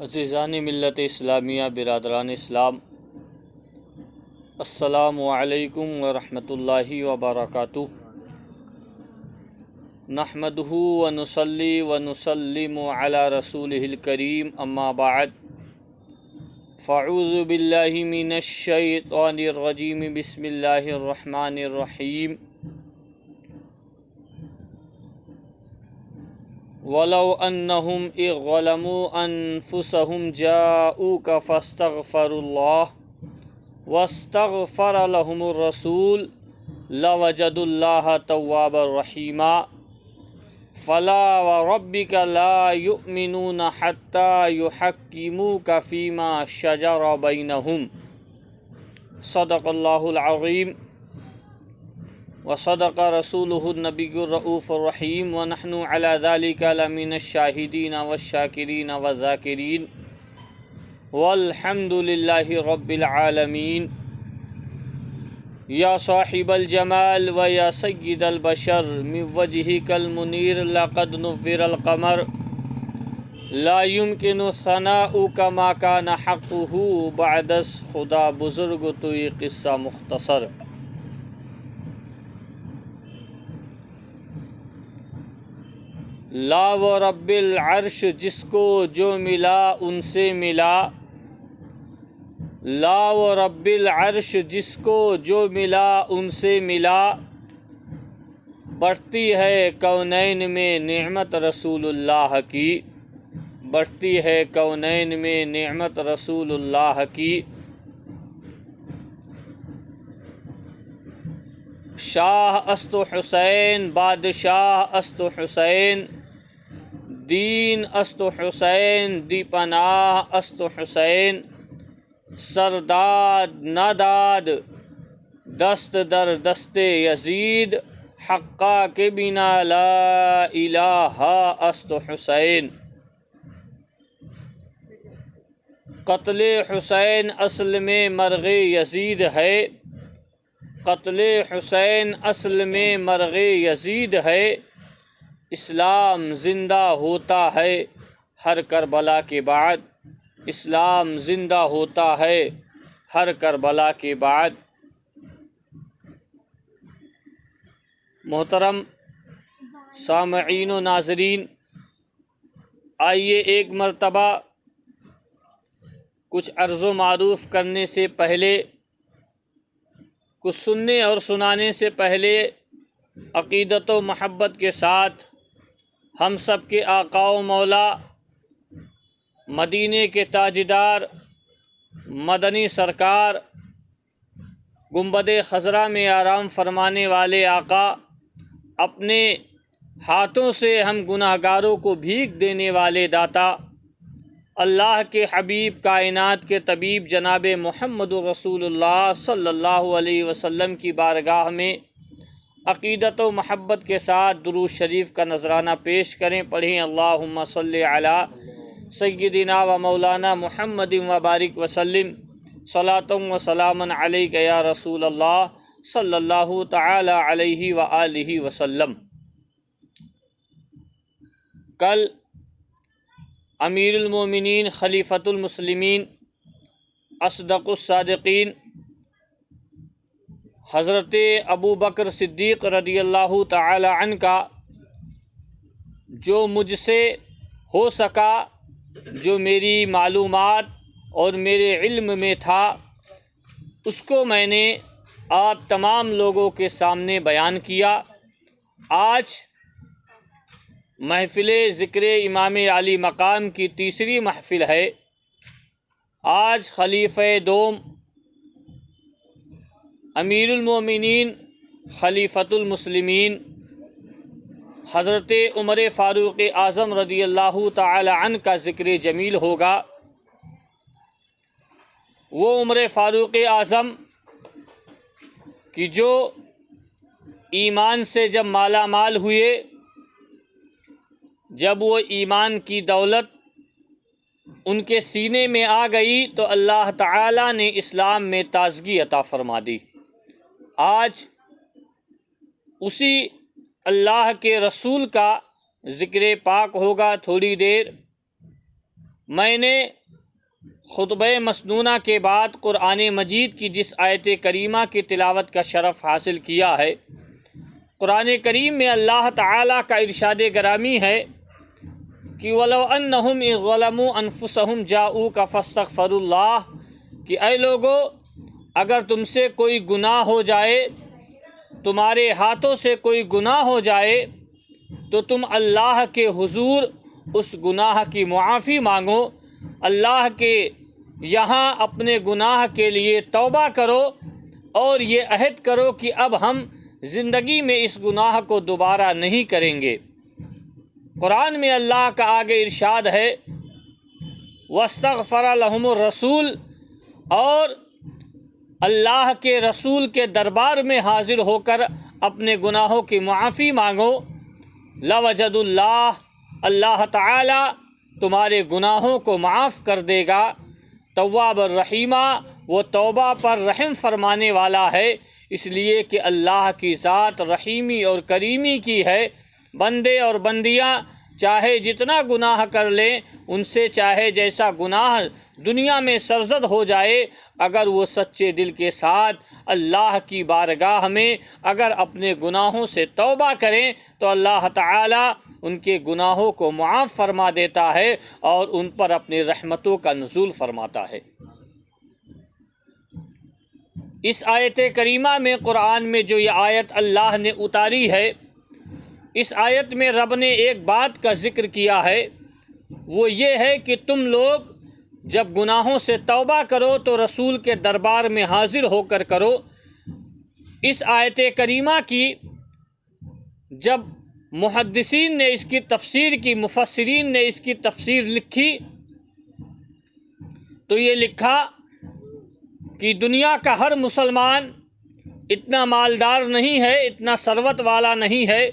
عزیزان ملت اسلامیہ، برادران اسلام، السلام علیکم ورحمۃ اللہ وبرکاتہ۔ نحمدہ ونصلی ونسلم علی رسولہ الکریم، اما بعد فاعوذ باللہ من الشیطان الرجیم، بسم اللہ الرحمن الرحیم۔ وَلَوْ أَنَّهُمْ إِذْ ظَلَمُوا أَنفُسَهُمْ جَاءُوكَ فَاسْتَغْفَرُوا اللَّهَ وَاسْتَغْفَرَ لَهُمُ الرَّسُولُ لَوَجَدُوا اللَّهَ تَوَّابًا رَحِيمًا فَلَا وَرَبِّكَ لَا يُؤْمِنُونَ حَتَّى يُحَكِّمُوكَ فِيمَا شَجَرَ بَيْنَهُمْ صدق اللہ العظیم وصدق رسولہ النبی الرؤوف الرحیم، ونحن علی ذلک لمن الشاہدین والشاکرین والذاکرین، والحمد للہ رب العالمین۔ یا صاحب الجمال و یا سید البشر، من وجہک المنیر لقد نور القمر، لا يمکن ثناؤک ما کان حقہ بعد از خدا بزرگ تو یہ قصہ مختصر۔ لا و رب العرش، جس کو جو ملا ان سے ملا، لا و رب العرش، جس کو جو ملا ان سے ملا، بڑھتی ہے کونین میں نعمت رسول اللہ کی، بڑھتی ہے کونین میں نعمت رسول اللہ کی۔ شاہ است حسین، بادشاہ است حسین، دین است حسین، دی پناہ است حسین، سرداد نداد دست در دست یزید، حقا کے بنا لا الہ است حسین۔ قتل حسین اصل میں مرغ یزید ہے، قتل حسین اصل میں مرغ یزید ہے، اسلام زندہ ہوتا ہے ہر کربلا کے بعد، اسلام زندہ ہوتا ہے ہر کربلا کے بعد۔ محترم سامعین و ناظرین، آئیے ایک مرتبہ کچھ عرض و معروف کرنے سے پہلے، کچھ سننے اور سنانے سے پہلے، عقیدت و محبت کے ساتھ ہم سب کے آقا و مولا، مدینے کے تاجدار، مدنی سرکار، گنبد خضرا میں آرام فرمانے والے آقا، اپنے ہاتھوں سے ہم گناہ گاروں کو بھیک دینے والے داتا، اللہ کے حبیب، کائنات کے طبیب جناب محمد رسول اللہ صلی اللہ علیہ وسلم کی بارگاہ میں عقیدت و محبت کے ساتھ درود شریف کا نذرانہ پیش کریں۔ پڑھیں اللہم صلی علی سیدنا و مولانا محمد و بارک وسلم، صلاۃ و سلاما علیک یا رسول اللہ صلی اللہ تعالی علیہ وآلہ وسلم۔ کل امیر المومنین، خلیفۃ المسلمین، اصدق الصادقین، حضرت ابو بکر صدیق رضی اللہ تعالی عنہ کا جو مجھ سے ہو سکا، جو میری معلومات اور میرے علم میں تھا، اس کو میں نے آپ تمام لوگوں کے سامنے بیان کیا۔ آج محفل ذکر امام علی مقام کی تیسری محفل ہے۔ آج خلیفہ دوم، امیر المومنین، خلیفۃ المسلمین، حضرت عمر فاروق اعظم رضی اللہ تعالی عنہ کا ذکر جمیل ہوگا۔ وہ عمر فاروق اعظم کہ جو ایمان سے جب مالا مال ہوئے، جب وہ ایمان کی دولت ان کے سینے میں آ گئی تو اللہ تعالیٰ نے اسلام میں تازگی عطا فرما دی۔ آج اسی اللہ کے رسول کا ذکر پاک ہوگا تھوڑی دیر۔ میں نے خطبہ مسنونہ کے بعد قرآن مجید کی جس آیت کریمہ کی تلاوت کا شرف حاصل کیا ہے، قرآن کریم میں اللہ تعالیٰ کا ارشاد گرامی ہے کہ وَلَوْ أَنَّهُمْ إِذْ ظَلَمُوا أَنفُسَهُمْ جَاءُوكَ فَاسْتَغْفَرُوا اللَّهَ کہ اے لوگو، اگر تم سے کوئی گناہ ہو جائے، تمہارے ہاتھوں سے کوئی گناہ ہو جائے، تو تم اللہ کے حضور اس گناہ کی معافی مانگو، اللہ کے یہاں اپنے گناہ کے لیے توبہ کرو اور یہ عہد کرو کہ اب ہم زندگی میں اس گناہ کو دوبارہ نہیں کریں گے۔ قرآن میں اللہ کا آگے ارشاد ہے وَاسْتَغْفَرَ لَهُمُ الرَّسُولُ، اور اللہ کے رسول کے دربار میں حاضر ہو کر اپنے گناہوں کی معافی مانگو، لَوَجَدُ اللَّهُ، اللہ تعالی تمہارے گناہوں کو معاف کر دے گا، تواب الرحیمہ، وہ توبہ پر رحم فرمانے والا ہے، اس لیے کہ اللہ کی ذات رحیمی اور کریمی کی ہے۔ بندے اور بندیاں چاہے جتنا گناہ کر لیں، ان سے چاہے جیسا گناہ دنیا میں سرزد ہو جائے، اگر وہ سچے دل کے ساتھ اللہ کی بارگاہ میں اگر اپنے گناہوں سے توبہ کریں تو اللہ تعالیٰ ان کے گناہوں کو معاف فرما دیتا ہے اور ان پر اپنی رحمتوں کا نزول فرماتا ہے۔ اس آیت کریمہ میں، قرآن میں جو یہ آیت اللہ نے اتاری ہے، اس آیت میں رب نے ایک بات کا ذکر کیا ہے، وہ یہ ہے کہ تم لوگ جب گناہوں سے توبہ کرو تو رسول کے دربار میں حاضر ہو کر کرو۔ اس آیت کریمہ کی جب محدثین نے اس کی تفسیر کی، مفسرین نے اس کی تفسیر لکھی، تو یہ لکھا کہ دنیا کا ہر مسلمان اتنا مالدار نہیں ہے، اتنا ثروت والا نہیں ہے،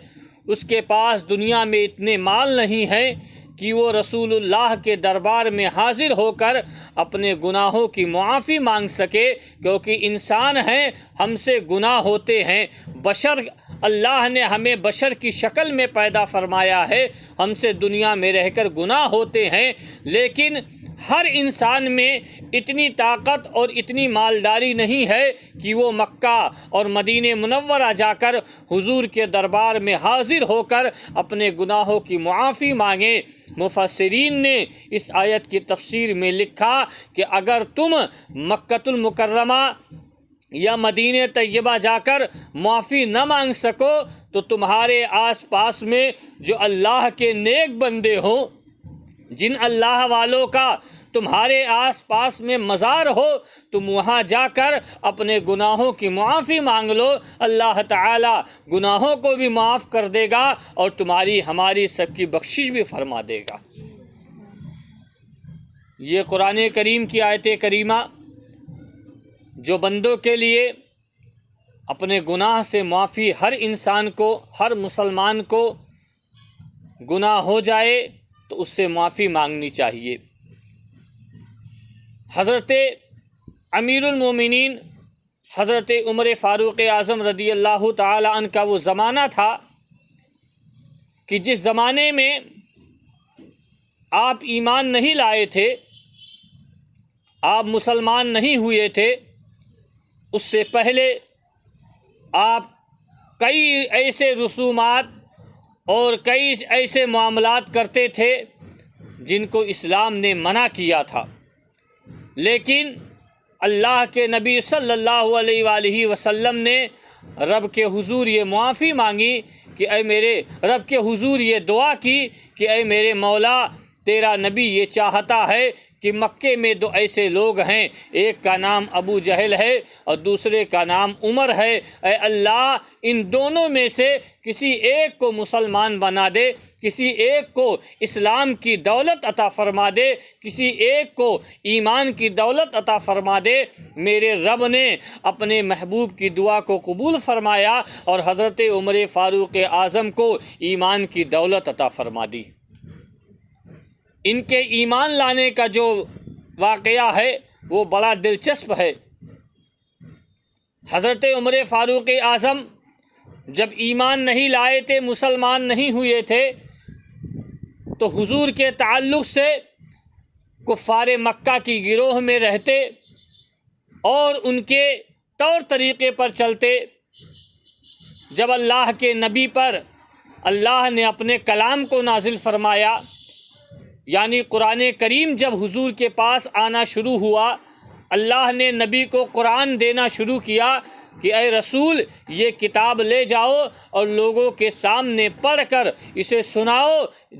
اس کے پاس دنیا میں اتنے مال نہیں ہے کہ وہ رسول اللہ کے دربار میں حاضر ہو کر اپنے گناہوں کی معافی مانگ سکے، کیونکہ انسان ہیں، ہم سے گناہ ہوتے ہیں، بشر، اللہ نے ہمیں بشر کی شکل میں پیدا فرمایا ہے، ہم سے دنیا میں رہ کر گناہ ہوتے ہیں، لیکن ہر انسان میں اتنی طاقت اور اتنی مالداری نہیں ہے کہ وہ مکہ اور مدینہ منورہ جا کر حضور کے دربار میں حاضر ہو کر اپنے گناہوں کی معافی مانگے۔ مفسرین نے اس آیت کی تفسیر میں لکھا کہ اگر تم مکۃ المکرمہ یا مدینہ طیبہ جا کر معافی نہ مانگ سکو تو تمہارے آس پاس میں جو اللہ کے نیک بندے ہوں، جن اللہ والوں کا تمہارے آس پاس میں مزار ہو، تم وہاں جا کر اپنے گناہوں کی معافی مانگ لو، اللہ تعالی گناہوں کو بھی معاف کر دے گا اور تمہاری ہماری سب کی بخشش بھی فرما دے گا۔ یہ قرآن کریم کی آیت کریمہ جو بندوں کے لیے اپنے گناہ سے معافی، ہر انسان کو، ہر مسلمان کو گناہ ہو جائے تو اس سے معافی مانگنی چاہیے۔ حضرت امیر المومنین حضرت عمر فاروق اعظم رضی اللہ تعالی عنہ کا وہ زمانہ تھا کہ جس زمانے میں آپ ایمان نہیں لائے تھے، آپ مسلمان نہیں ہوئے تھے، اس سے پہلے آپ کئی ایسے رسومات اور کئی ایسے معاملات کرتے تھے جن کو اسلام نے منع کیا تھا، لیکن اللہ کے نبی صلی اللہ علیہ وآلہ وسلم نے رب کے حضور یہ معافی مانگی کہ اے میرے رب کے حضور یہ دعا کی کہ اے میرے مولا، تیرا نبی یہ چاہتا ہے کہ مکے میں دو ایسے لوگ ہیں، ایک کا نام ابو جہل ہے اور دوسرے کا نام عمر ہے، اے اللہ ان دونوں میں سے کسی ایک کو مسلمان بنا دے، کسی ایک کو اسلام کی دولت عطا فرما دے، کسی ایک کو ایمان کی دولت عطا فرما دے۔ میرے رب نے اپنے محبوب کی دعا کو قبول فرمایا اور حضرت عمر فاروق اعظم کو ایمان کی دولت عطا فرما دی۔ ان کے ایمان لانے کا جو واقعہ ہے وہ بڑا دلچسپ ہے۔ حضرت عمر فاروق اعظم جب ایمان نہیں لائے تھے، مسلمان نہیں ہوئے تھے، تو حضور کے تعلق سے کفار مکہ کی گروہ میں رہتے اور ان کے طور طریقے پر چلتے، جب اللہ کے نبی پر اللہ نے اپنے کلام کو نازل فرمایا، یعنی قرآن کریم جب حضور کے پاس آنا شروع ہوا، اللہ نے نبی کو قرآن دینا شروع کیا کہ اے رسول یہ کتاب لے جاؤ اور لوگوں کے سامنے پڑھ کر اسے سناؤ،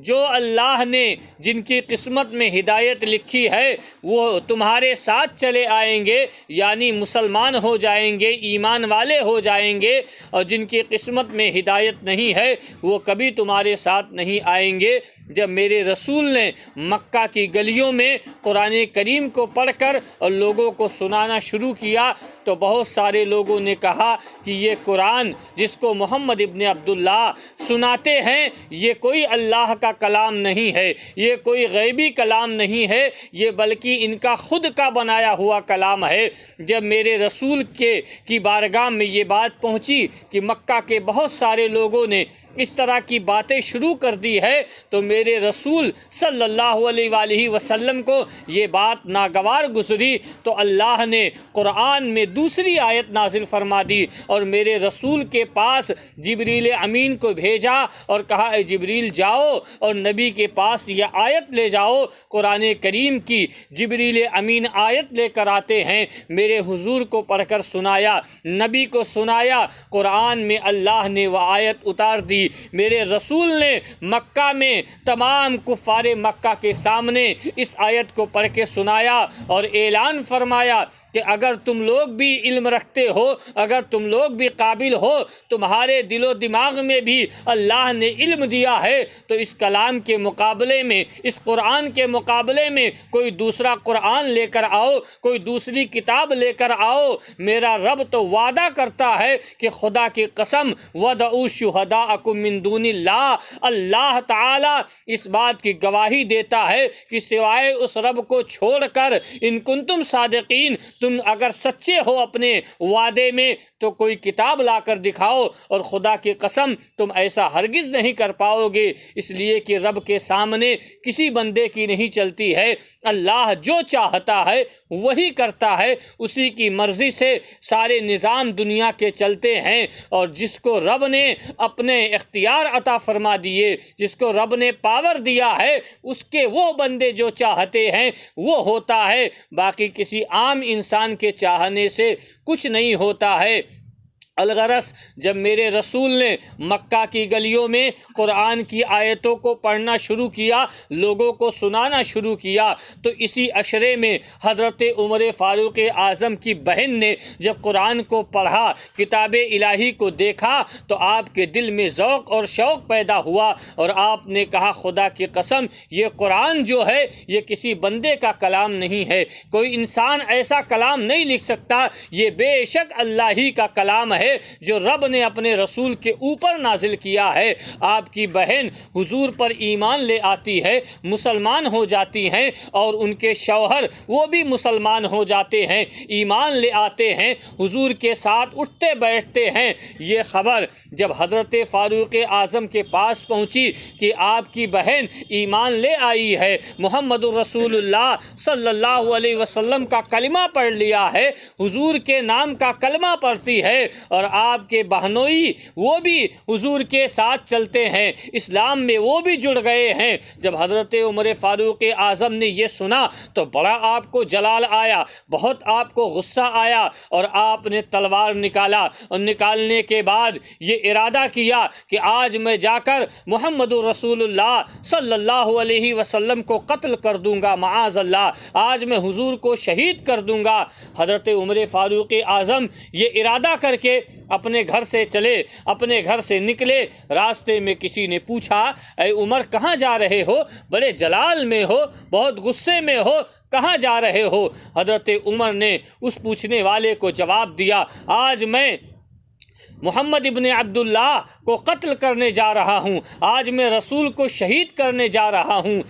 جو اللہ نے جن کی قسمت میں ہدایت لکھی ہے وہ تمہارے ساتھ چلے آئیں گے، یعنی مسلمان ہو جائیں گے، ایمان والے ہو جائیں گے، اور جن کی قسمت میں ہدایت نہیں ہے وہ کبھی تمہارے ساتھ نہیں آئیں گے۔ جب میرے رسول نے مکہ کی گلیوں میں قرآن کریم کو پڑھ کر اور لوگوں کو سنانا شروع کیا تو بہت سارے لوگوں نے کہا کہ یہ قرآن جس کو محمد ابن عبداللہ سناتے ہیں یہ کوئی اللہ کا کلام نہیں ہے، یہ کوئی غیبی کلام نہیں ہے، یہ بلکہ ان کا خود کا بنایا ہوا کلام ہے۔ جب میرے رسول کی بارگاہ میں یہ بات پہنچی کہ مکہ کے بہت سارے لوگوں نے اس طرح کی باتیں شروع کر دی ہے تو میرے رسول صلی اللہ علیہ وآلہ وسلم کو یہ بات ناگوار گزری تو اللہ نے قرآن میں دوسری آیت نازل فرما دی اور میرے رسول کے پاس جبریل امین کو بھیجا اور کہا اے جبریل جاؤ اور نبی کے پاس یہ آیت لے جاؤ، قرآن کریم کی جبریل امین آیت لے کر آتے ہیں۔ میرے حضور کو پڑھ کر سنایا، نبی کو سنایا، قرآن میں اللہ نے وہ آیت اتار دی۔ میرے رسول نے مکہ میں تمام کفار مکہ کے سامنے اس آیت کو پڑھ کے سنایا اور اعلان فرمایا کہ اگر تم لوگ بھی علم رکھتے ہو، اگر تم لوگ بھی قابل ہو، تمہارے دل و دماغ میں بھی اللہ نے علم دیا ہے تو اس کلام کے مقابلے میں، اس قرآن کے مقابلے میں کوئی دوسرا قرآن لے کر آؤ، کوئی دوسری کتاب لے کر آؤ۔ میرا رب تو وعدہ کرتا ہے کہ خدا کی قسم وَدْعُوا شُهَدَاءَكُم مِّن دُونِ اللَّهِ، اللہ تعالیٰ اس بات کی گواہی دیتا ہے کہ سوائے اس رب کو چھوڑ کر ان کنتم صادقین، تم اگر سچے ہو اپنے وعدے میں تو کوئی کتاب لا کر دکھاؤ، اور خدا کی قسم تم ایسا ہرگز نہیں کر پاؤ گے، اس لیے کہ رب کے سامنے کسی بندے کی نہیں چلتی ہے، اللہ جو چاہتا ہے وہی کرتا ہے، اسی کی مرضی سے سارے نظام دنیا کے چلتے ہیں، اور جس کو رب نے اپنے اختیار عطا فرما دیے، جس کو رب نے پاور دیا ہے، اس کے وہ بندے جو چاہتے ہیں وہ ہوتا ہے، باقی کسی عام انسان کے چاہنے سے کچھ نہیں ہوتا ہے۔ الغرض جب میرے رسول نے مکہ کی گلیوں میں قرآن کی آیتوں کو پڑھنا شروع کیا، لوگوں کو سنانا شروع کیا، تو اسی عشرے میں حضرت عمر فاروق اعظم کی بہن نے جب قرآن کو پڑھا، کتاب الہی کو دیکھا تو آپ کے دل میں ذوق اور شوق پیدا ہوا اور آپ نے کہا خدا کی قسم یہ قرآن جو ہے یہ کسی بندے کا کلام نہیں ہے، کوئی انسان ایسا کلام نہیں لکھ سکتا، یہ بے شک اللہ ہی کا کلام ہے جو رب نے اپنے رسول کے اوپر نازل کیا ہے۔ آپ کی بہن حضور پر ایمان لے آتی ہے، مسلمان ہو جاتی ہیں، اور ان کے شوہر وہ بھی مسلمان ہو جاتے ہیں، ایمان لے آتے ہیں، حضور کے ساتھ اٹھتے بیٹھتے ہیں۔ یہ خبر جب حضرت فاروق اعظم کے پاس پہنچی کہ آپ کی بہن ایمان لے آئی ہے، محمد رسول اللہ صلی اللہ علیہ وسلم کا کلمہ پڑھ لیا ہے، حضور کے نام کا کلمہ پڑھتی ہے، اور آپ کے بہنوئی وہ بھی حضور کے ساتھ چلتے ہیں، اسلام میں وہ بھی جڑ گئے ہیں۔ جب حضرت عمر فاروق اعظم نے یہ سنا تو بڑا آپ کو جلال آیا، بہت آپ کو غصہ آیا، اور آپ نے تلوار نکالا، اور نکالنے کے بعد یہ ارادہ کیا کہ آج میں جا کر محمد رسول اللہ صلی اللہ علیہ وسلم کو قتل کر دوں گا، معاذ اللہ، آج میں حضور کو شہید کر دوں گا۔ حضرت عمر فاروق اعظم یہ ارادہ کر کے اپنے گھر سے چلے، اپنے گھر سے نکلے، راستے میں کسی نے پوچھا اے عمر کہاں جا رہے ہو؟ بڑے جلال میں ہو، بہت غصے میں ہو، کہاں جا رہے ہو؟ حضرت عمر نے اس پوچھنے والے کو جواب دیا آج میں محمد ابن عبداللہ کو قتل کرنے جا رہا ہوں، آج میں رسول کو شہید کرنے جا رہا ہوں۔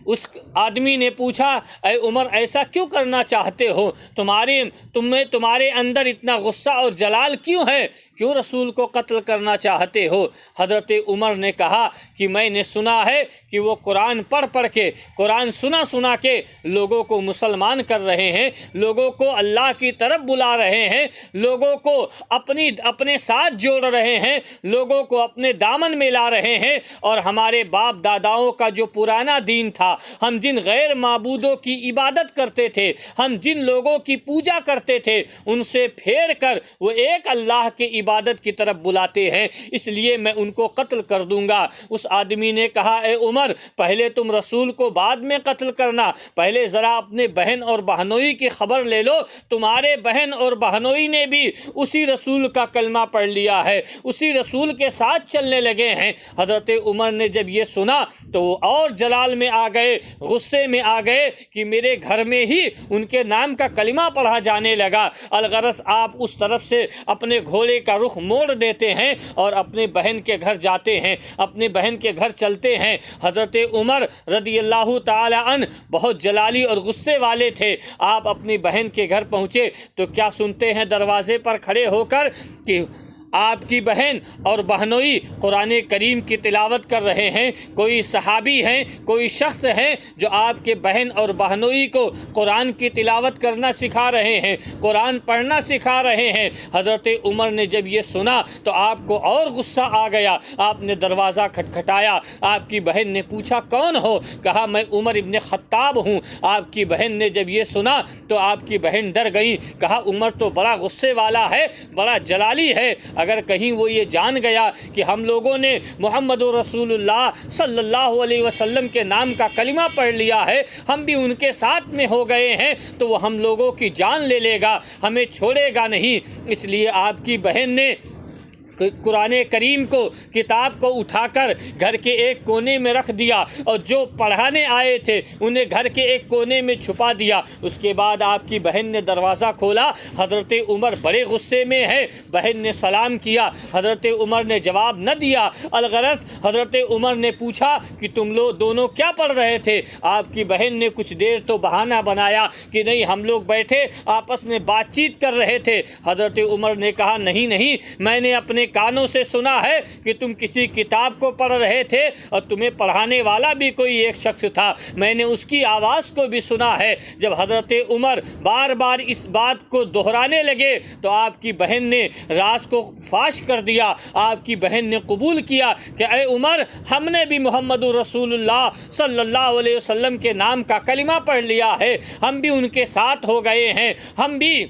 اس آدمی نے پوچھا اے عمر ایسا کیوں کرنا چاہتے ہو؟ تمہارے اندر اتنا غصہ اور جلال کیوں ہے کیوں رسول کو قتل کرنا چاہتے ہو؟ حضرت عمر نے کہا کہ میں نے سنا ہے کہ وہ قرآن پڑھ کے، قرآن سنا کے لوگوں کو مسلمان کر رہے ہیں، لوگوں کو اللہ کی طرف بلا رہے ہیں، لوگوں کو اپنے ساتھ جوڑ رہے ہیں، لوگوں کو اپنے دامن میں لا رہے ہیں، اور ہمارے باپ داداؤں کا جو پرانا دین تھا، ہم جن غیر معبودوں کی عبادت کرتے تھے، ہم جن لوگوں کی پوجا کرتے تھے، ان سے پھیر کر وہ ایک اللہ کی عبادت کی طرف بلاتے ہیں، اس لیے میں ان کو قتل کر دوں گا۔ اس آدمی نے کہا اے عمر، پہلے تم رسول کو بعد میں قتل کرنا، پہلے ذرا اپنے بہن اور بہنوئی کی خبر لے لو، تمہارے بہن اور بہنوئی نے بھی اسی رسول کا کلمہ پڑھ لیا ہے، اسی رسول کے ساتھ چلنے لگے ہیں۔ حضرت عمر نے جب یہ سنا تو وہ اور جلال میں آ گئے، غصے میں آ گئے کہ میرے گھر میں ہی ان کے نام کا کلمہ پڑھا جانے لگا۔ الغرض آپ اس طرف سے اپنے گھوڑے کا رخ موڑ دیتے ہیں اور اپنے بہن کے گھر جاتے ہیں، اپنے بہن کے گھر چلتے ہیں۔ حضرت عمر رضی اللہ تعالی عنہ بہت جلالی اور غصے والے تھے۔ آپ اپنی بہن کے گھر پہنچے تو کیا سنتے ہیں دروازے پر کھڑے ہو کر کہ آپ کی بہن اور بہنوئی قرآن کریم کی تلاوت کر رہے ہیں۔ کوئی صحابی ہیں، کوئی شخص ہیں جو آپ کے بہن اور بہنوئی کو قرآن کی تلاوت کرنا سکھا رہے ہیں، قرآن پڑھنا سکھا رہے ہیں۔ حضرت عمر نے جب یہ سنا تو آپ کو اور غصہ آ گیا۔ آپ نے دروازہ کھٹکھٹایا، آپ کی بہن نے پوچھا کون ہو؟ کہا میں عمر ابن خطاب ہوں۔ آپ کی بہن نے جب یہ سنا تو آپ کی بہن ڈر گئی، کہا عمر تو بڑا غصے والا ہے، بڑا جلالی ہے، اگر کہیں وہ یہ جان گیا کہ ہم لوگوں نے محمد رسول اللہ صلی اللہ علیہ وسلم کے نام کا کلمہ پڑھ لیا ہے، ہم بھی ان کے ساتھ میں ہو گئے ہیں، تو وہ ہم لوگوں کی جان لے لے گا، ہمیں چھوڑے گا نہیں۔ اس لیے آپ کی بہن نے قرآن کریم کو، کتاب کو اٹھا کر گھر کے ایک کونے میں رکھ دیا، اور جو پڑھانے آئے تھے انہیں گھر کے ایک کونے میں چھپا دیا۔ اس کے بعد آپ کی بہن نے دروازہ کھولا، حضرت عمر بڑے غصے میں ہے، بہن نے سلام کیا، حضرت عمر نے جواب نہ دیا۔ الغرض حضرت عمر نے پوچھا کہ تم لوگ دونوں کیا پڑھ رہے تھے؟ آپ کی بہن نے کچھ دیر تو بہانہ بنایا کہ نہیں ہم لوگ بیٹھے آپس میں بات چیت کر رہے تھے۔ حضرت عمر نے کہا نہیں، میں نے اپنے کانوں سے سنا ہے کہ تم کسی کتاب کو پڑھ رہے تھے، اور تمہیں پڑھانے والا بھی کوئی ایک شخص تھا، میں نے اس کی آواز کو بھی سنا ہے۔ جب حضرت عمر بار بار اس بات کو دہرانے لگے تو آپ کی بہن نے راز کو فاش کر دیا۔ آپ کی بہن نے قبول کیا کہ اے عمر، ہم نے بھی محمد رسول اللہ صلی اللہ علیہ وسلم کے نام کا کلمہ پڑھ لیا ہے، ہم بھی ان کے ساتھ ہو گئے ہیں، ہم بھی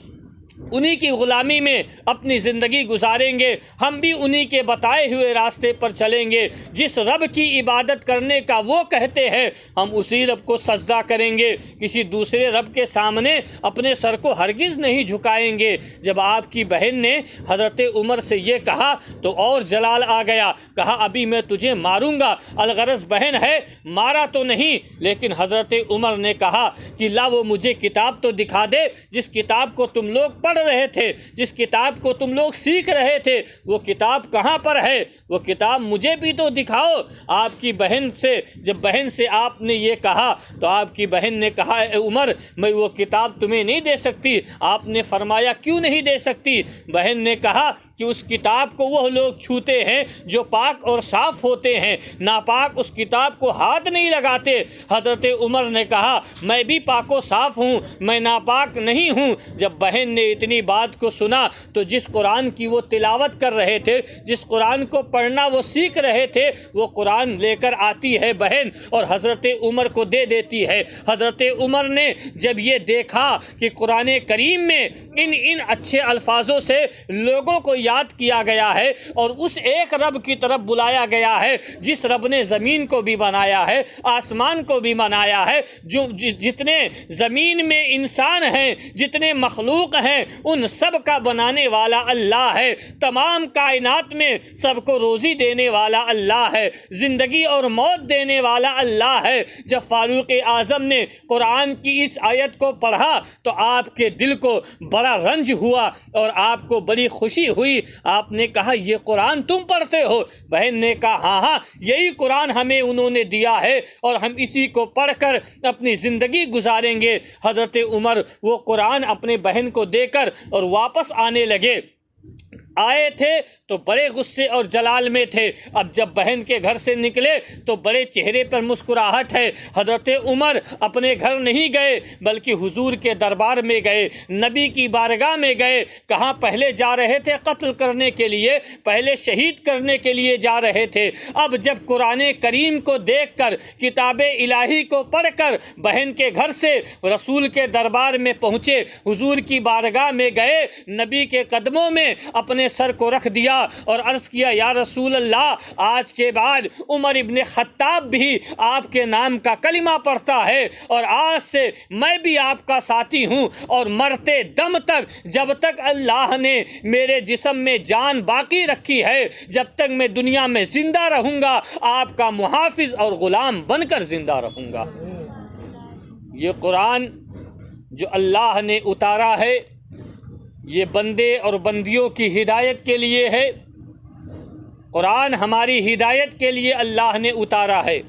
انہی کی غلامی میں اپنی زندگی گزاریں گے، ہم بھی انہی کے بتائے ہوئے راستے پر چلیں گے، جس رب کی عبادت کرنے کا وہ کہتے ہیں ہم اسی رب کو سجدہ کریں گے، کسی دوسرے رب کے سامنے اپنے سر کو ہرگز نہیں جھکائیں گے۔ جب آپ کی بہن نے حضرت عمر سے یہ کہا تو اور جلال آ گیا، کہا ابھی میں تجھے ماروں گا۔ الغرض بہن ہے، مارا تو نہیں، لیکن حضرت عمر نے کہا کہ لا وہ مجھے کتاب تو دکھا دے جس کتاب کو تم لوگ پڑھ رہے تھے، جس کتاب کو تم لوگ سیکھ رہے تھے، وہ کتاب کہاں پر ہے؟ وہ کتاب مجھے بھی تو دکھاؤ۔ آپ کی بہن سے جب بہن سے آپ نے یہ کہا تو آپ کی بہن نے کہا اے عمر، میں وہ کتاب تمہیں نہیں دے سکتی۔ آپ نے فرمایا کیوں نہیں دے سکتی؟ بہن نے کہا کہ اس کتاب کو وہ لوگ چھوتے ہیں جو پاک اور صاف ہوتے ہیں، ناپاک اس کتاب کو ہاتھ نہیں لگاتے۔ حضرت عمر نے کہا میں بھی پاک و صاف ہوں، میں ناپاک نہیں ہوں۔ جب بہن نے اتنی بات کو سنا تو جس قرآن کی وہ تلاوت کر رہے تھے، جس قرآن کو پڑھنا وہ سیکھ رہے تھے، وہ قرآن لے کر آتی ہے بہن اور حضرت عمر کو دے دیتی ہے۔ حضرت عمر نے جب یہ دیکھا کہ قرآن کریم میں ان اچھے الفاظوں سے لوگوں کو یاد کیا گیا ہے اور اس ایک رب کی طرف بلایا گیا ہے جس رب نے زمین کو بھی بنایا ہے، آسمان کو بھی بنایا ہے، جو جتنے زمین میں انسان ہیں، جتنے مخلوق ہیں، ان سب کا بنانے والا اللہ ہے، تمام کائنات میں سب کو روزی دینے والا اللہ ہے، زندگی اور موت دینے والا اللہ ہے۔ جب فاروق اعظم نے قرآن کی اس آیت کو پڑھا تو آپ کے دل کو بڑا رنج ہوا اور آپ کو بڑی خوشی ہوئی۔ آپ نے کہا یہ قرآن تم پڑھتے ہو؟ بہن نے کہا ہاں، یہی قرآن ہمیں انہوں نے دیا ہے اور ہم اسی کو پڑھ کر اپنی زندگی گزاریں گے۔ حضرت عمر وہ قرآن اپنے بہن کو دے کر اور واپس آنے لگے۔ آئے تھے تو بڑے غصے اور جلال میں تھے، اب جب بہن کے گھر سے نکلے تو بڑے چہرے پر مسکراہٹ ہے۔ حضرت عمر اپنے گھر نہیں گئے بلکہ حضور کے دربار میں گئے، نبی کی بارگاہ میں گئے۔ کہاں پہلے جا رہے تھے؟ قتل کرنے کے لیے، پہلے شہید کرنے کے لیے جا رہے تھے۔ اب جب قرآن کریم کو دیکھ کر، کتاب الہی کو پڑھ کر بہن کے گھر سے رسول کے دربار میں پہنچے، حضور کی بارگاہ میں گئے، نبی کے قدموں میں اپنے سر کو رکھ دیا اور عرض کیا یا رسول اللہ، آج کے بعد عمر ابن خطاب بھی آپ کے نام کا کلمہ پڑھتا ہے اور آج سے میں بھی آپ کا ساتھی ہوں، اور مرتے دم تک، جب تک اللہ نے میرے جسم میں جان باقی رکھی ہے، جب تک میں دنیا میں زندہ رہوں گا، آپ کا محافظ اور غلام بن کر زندہ رہوں گا۔ یہ قرآن جو اللہ نے اتارا ہے یہ بندے اور بندیوں کی ہدایت کے لیے ہے۔ قرآن ہماری ہدایت کے لیے اللہ نے اتارا ہے۔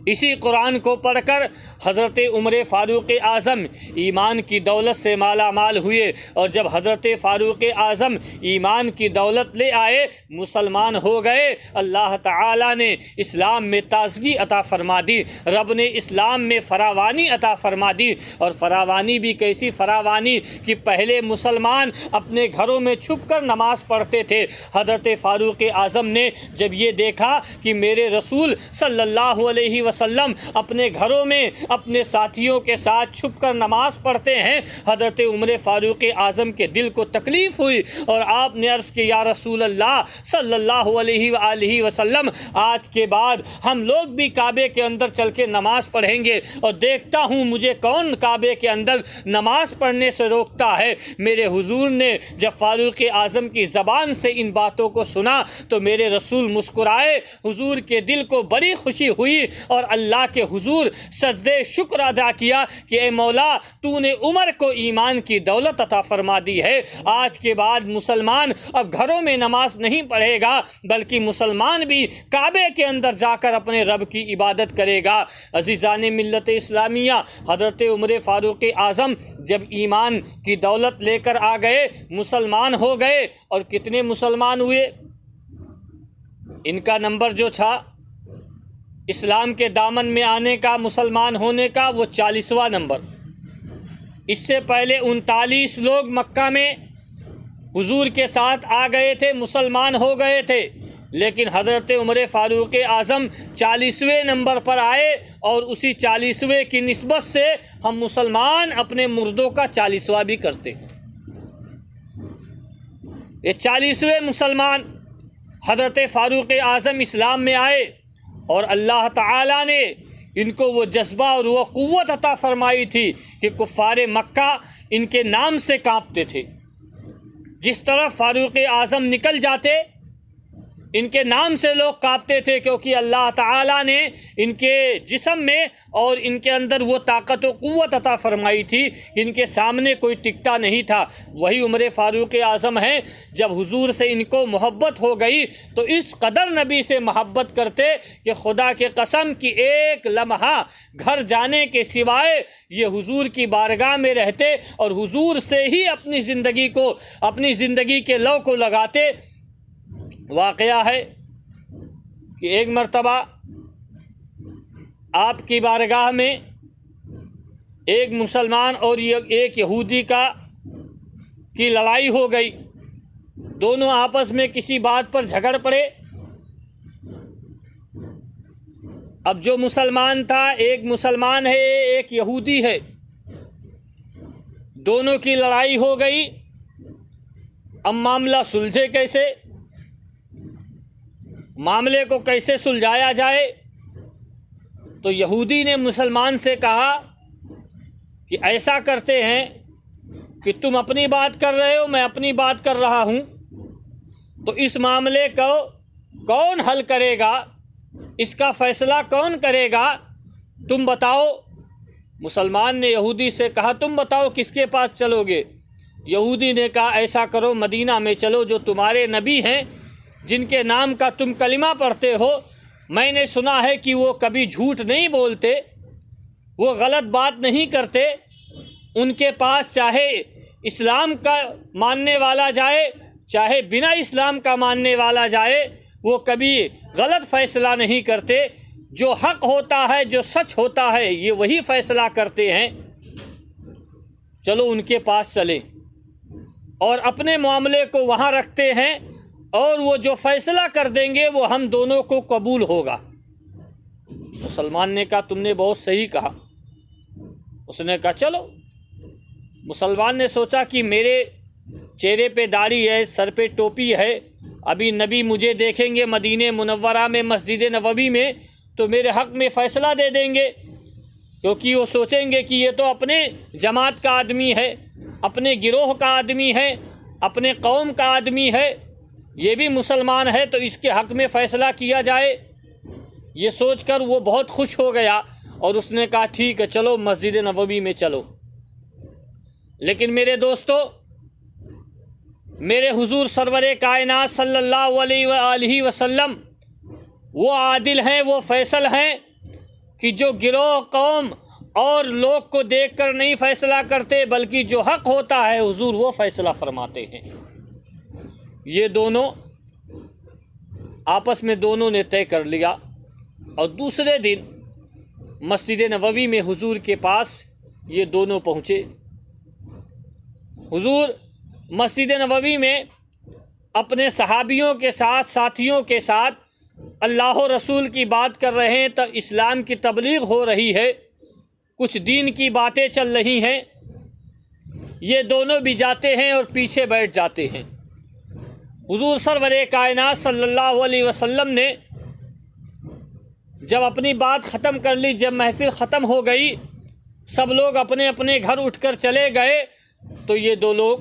اسی قرآن کو پڑھ کر حضرت عمر فاروق اعظم ایمان کی دولت سے مالا مال ہوئے، اور جب حضرت فاروق اعظم ایمان کی دولت لے آئے، مسلمان ہو گئے، اللہ تعالیٰ نے اسلام میں تازگی عطا فرما دی، رب نے اسلام میں فراوانی عطا فرما دی۔ اور فراوانی بھی کیسی فراوانی کہ پہلے مسلمان اپنے گھروں میں چھپ کر نماز پڑھتے تھے۔ حضرت فاروق اعظم نے جب یہ دیکھا کہ میرے رسول صلی اللہ علیہ وسلم اپنے گھروں میں اپنے ساتھیوں کے ساتھ چھپ کر نماز پڑھتے ہیں، حضرت عمر فاروق اعظم کے دل کو تکلیف ہوئی، اور آپ نے عرض کی یا رسول اللہ صلی اللہ علیہ وآلہ وسلم، آج کے بعد ہم لوگ بھی کعبے کے اندر چل کے نماز پڑھیں گے، اور دیکھتا ہوں مجھے کون کعبے کے اندر نماز پڑھنے سے روکتا ہے۔ میرے حضور نے جب فاروق اعظم کی زبان سے ان باتوں کو سنا تو میرے رسول مسکرائے، حضور کے دل کو بڑی خوشی ہوئی، اور اللہ کے حضور سجدے شکر ادا کیا کہ اے مولا، تو نے عمر کو ایمان کی دولت عطا فرما دی ہے، آج کے بعد مسلمان اب گھروں میں نماز نہیں پڑھے گا بلکہ مسلمان بھی کعبے کے اندر جا کر اپنے رب کی عبادت کرے گا۔ عزیزان ملت اسلامیہ، حضرت عمر فاروق اعظم جب ایمان کی دولت لے کر آ گئے، مسلمان ہو گئے، اور کتنے مسلمان ہوئے؟ ان کا نمبر جو تھا اسلام کے دامن میں آنے کا، مسلمان ہونے کا، وہ 40واں نمبر۔ اس سے پہلے 39 لوگ مکہ میں حضور کے ساتھ آ گئے تھے، مسلمان ہو گئے تھے، لیکن حضرت عمر فاروق اعظم 40ویں نمبر پر آئے، اور اسی 40ویں کی نسبت سے ہم مسلمان اپنے مردوں کا 40واں بھی کرتے ہیں۔ یہ 40ویں مسلمان حضرت فاروق اعظم اسلام میں آئے، اور اللہ تعالیٰ نے ان کو وہ جذبہ اور وہ قوت عطا فرمائی تھی کہ کفار مکہ ان کے نام سے کانپتے تھے۔ جس طرف فاروق اعظم نکل جاتے ان کے نام سے لوگ کانپتے تھے، کیونکہ اللہ تعالیٰ نے ان کے جسم میں اور ان کے اندر وہ طاقت و قوت عطا فرمائی تھی کہ ان کے سامنے کوئی ٹکتا نہیں تھا۔ وہی عمر فاروق اعظم ہیں، جب حضور سے ان کو محبت ہو گئی تو اس قدر نبی سے محبت کرتے کہ خدا کے قسم کی ایک لمحہ گھر جانے کے سوائے یہ حضور کی بارگاہ میں رہتے اور حضور سے ہی اپنی زندگی کے لو کو لگاتے۔ واقعہ ہے کہ ایک مرتبہ آپ کی بارگاہ میں ایک مسلمان اور ایک یہودی کی لڑائی ہو گئی، دونوں آپس میں کسی بات پر جھگڑ پڑے۔ اب جو مسلمان تھا، ایک مسلمان ہے ایک یہودی ہے، دونوں کی لڑائی ہو گئی۔ اب معاملہ سلجھے کیسے؟ معاملے کو کیسے سلجھایا جائے؟ تو یہودی نے مسلمان سے کہا کہ ایسا کرتے ہیں کہ تم اپنی بات کر رہے ہو، میں اپنی بات کر رہا ہوں، تو اس معاملے کو کون حل کرے گا؟ اس کا فیصلہ کون کرے گا؟ تم بتاؤ۔ مسلمان نے یہودی سے کہا تم بتاؤ کس کے پاس چلو گے؟ یہودی نے کہا ایسا کرو، مدینہ میں چلو، جو تمہارے نبی ہیں جن کے نام کا تم کلمہ پڑھتے ہو، میں نے سنا ہے کہ وہ کبھی جھوٹ نہیں بولتے، وہ غلط بات نہیں کرتے، ان کے پاس چاہے اسلام کا ماننے والا جائے چاہے بنا اسلام کا ماننے والا جائے، وہ کبھی غلط فیصلہ نہیں کرتے۔ جو حق ہوتا ہے، جو سچ ہوتا ہے، یہ وہی فیصلہ کرتے ہیں۔ چلو ان کے پاس چلیں اور اپنے معاملے کو وہاں رکھتے ہیں، اور وہ جو فیصلہ کر دیں گے وہ ہم دونوں کو قبول ہوگا۔ مسلمان نے کہا تم نے بہت صحیح کہا۔ اس نے کہا چلو۔ مسلمان نے سوچا کہ میرے چہرے پہ داڑھی ہے، سر پہ ٹوپی ہے، ابھی نبی مجھے دیکھیں گے مدینہ منورہ میں مسجد نبوی میں تو میرے حق میں فیصلہ دے دیں گے، کیونکہ وہ سوچیں گے کہ یہ تو اپنے جماعت کا آدمی ہے، اپنے گروہ کا آدمی ہے، اپنے قوم کا آدمی ہے، یہ بھی مسلمان ہے تو اس کے حق میں فیصلہ کیا جائے۔ یہ سوچ کر وہ بہت خوش ہو گیا اور اس نے کہا ٹھیک ہے چلو مسجد نبوی میں چلو۔ لیکن میرے دوستو، میرے حضور سرور کائنات صلی اللہ علیہ وآلہ وسلم وہ عادل ہیں، وہ فیصل ہیں کہ جو گروہ، قوم اور لوگ کو دیکھ کر نہیں فیصلہ کرتے، بلکہ جو حق ہوتا ہے حضور وہ فیصلہ فرماتے ہیں۔ یہ دونوں آپس میں دونوں نے طے کر لیا، اور دوسرے دن مسجد نبوی میں حضور کے پاس یہ دونوں پہنچے۔ حضور مسجد نبوی میں اپنے صحابیوں کے ساتھ، ساتھیوں کے ساتھ اللہ و رسول کی بات کر رہے ہیں، تو اسلام کی تبلیغ ہو رہی ہے، کچھ دین کی باتیں چل رہی ہیں۔ یہ دونوں بھی جاتے ہیں اور پیچھے بیٹھ جاتے ہیں۔ حضور سرور کائنات صلی اللہ علیہ وسلم نے جب اپنی بات ختم کر لی، جب محفل ختم ہو گئی، سب لوگ اپنے اپنے گھر اٹھ کر چلے گئے، تو یہ دو لوگ،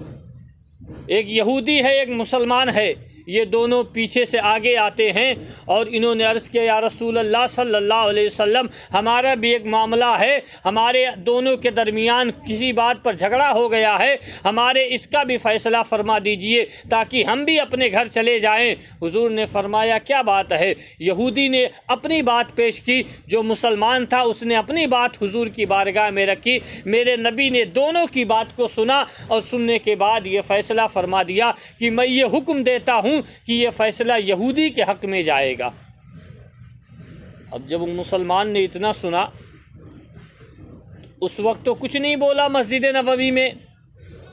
ایک یہودی ہے ایک مسلمان ہے، یہ دونوں پیچھے سے آگے آتے ہیں اور انہوں نے عرض کیا یا رسول اللہ صلی اللہ علیہ وسلم، ہمارا بھی ایک معاملہ ہے، ہمارے دونوں کے درمیان کسی بات پر جھگڑا ہو گیا ہے، ہمارے اس کا بھی فیصلہ فرما دیجئے تاکہ ہم بھی اپنے گھر چلے جائیں۔ حضور نے فرمایا کیا بات ہے؟ یہودی نے اپنی بات پیش کی، جو مسلمان تھا اس نے اپنی بات حضور کی بارگاہ میں رکھی۔ میرے نبی نے دونوں کی بات کو سنا اور سننے کے بعد یہ فیصلہ فرما دیا کہ میں یہ حکم دیتا ہوں کہ یہ فیصلہ یہودی کے حق میں جائے گا۔ اب جب مسلمان نے اتنا سنا، اس وقت تو کچھ نہیں بولا مسجد نبوی میں،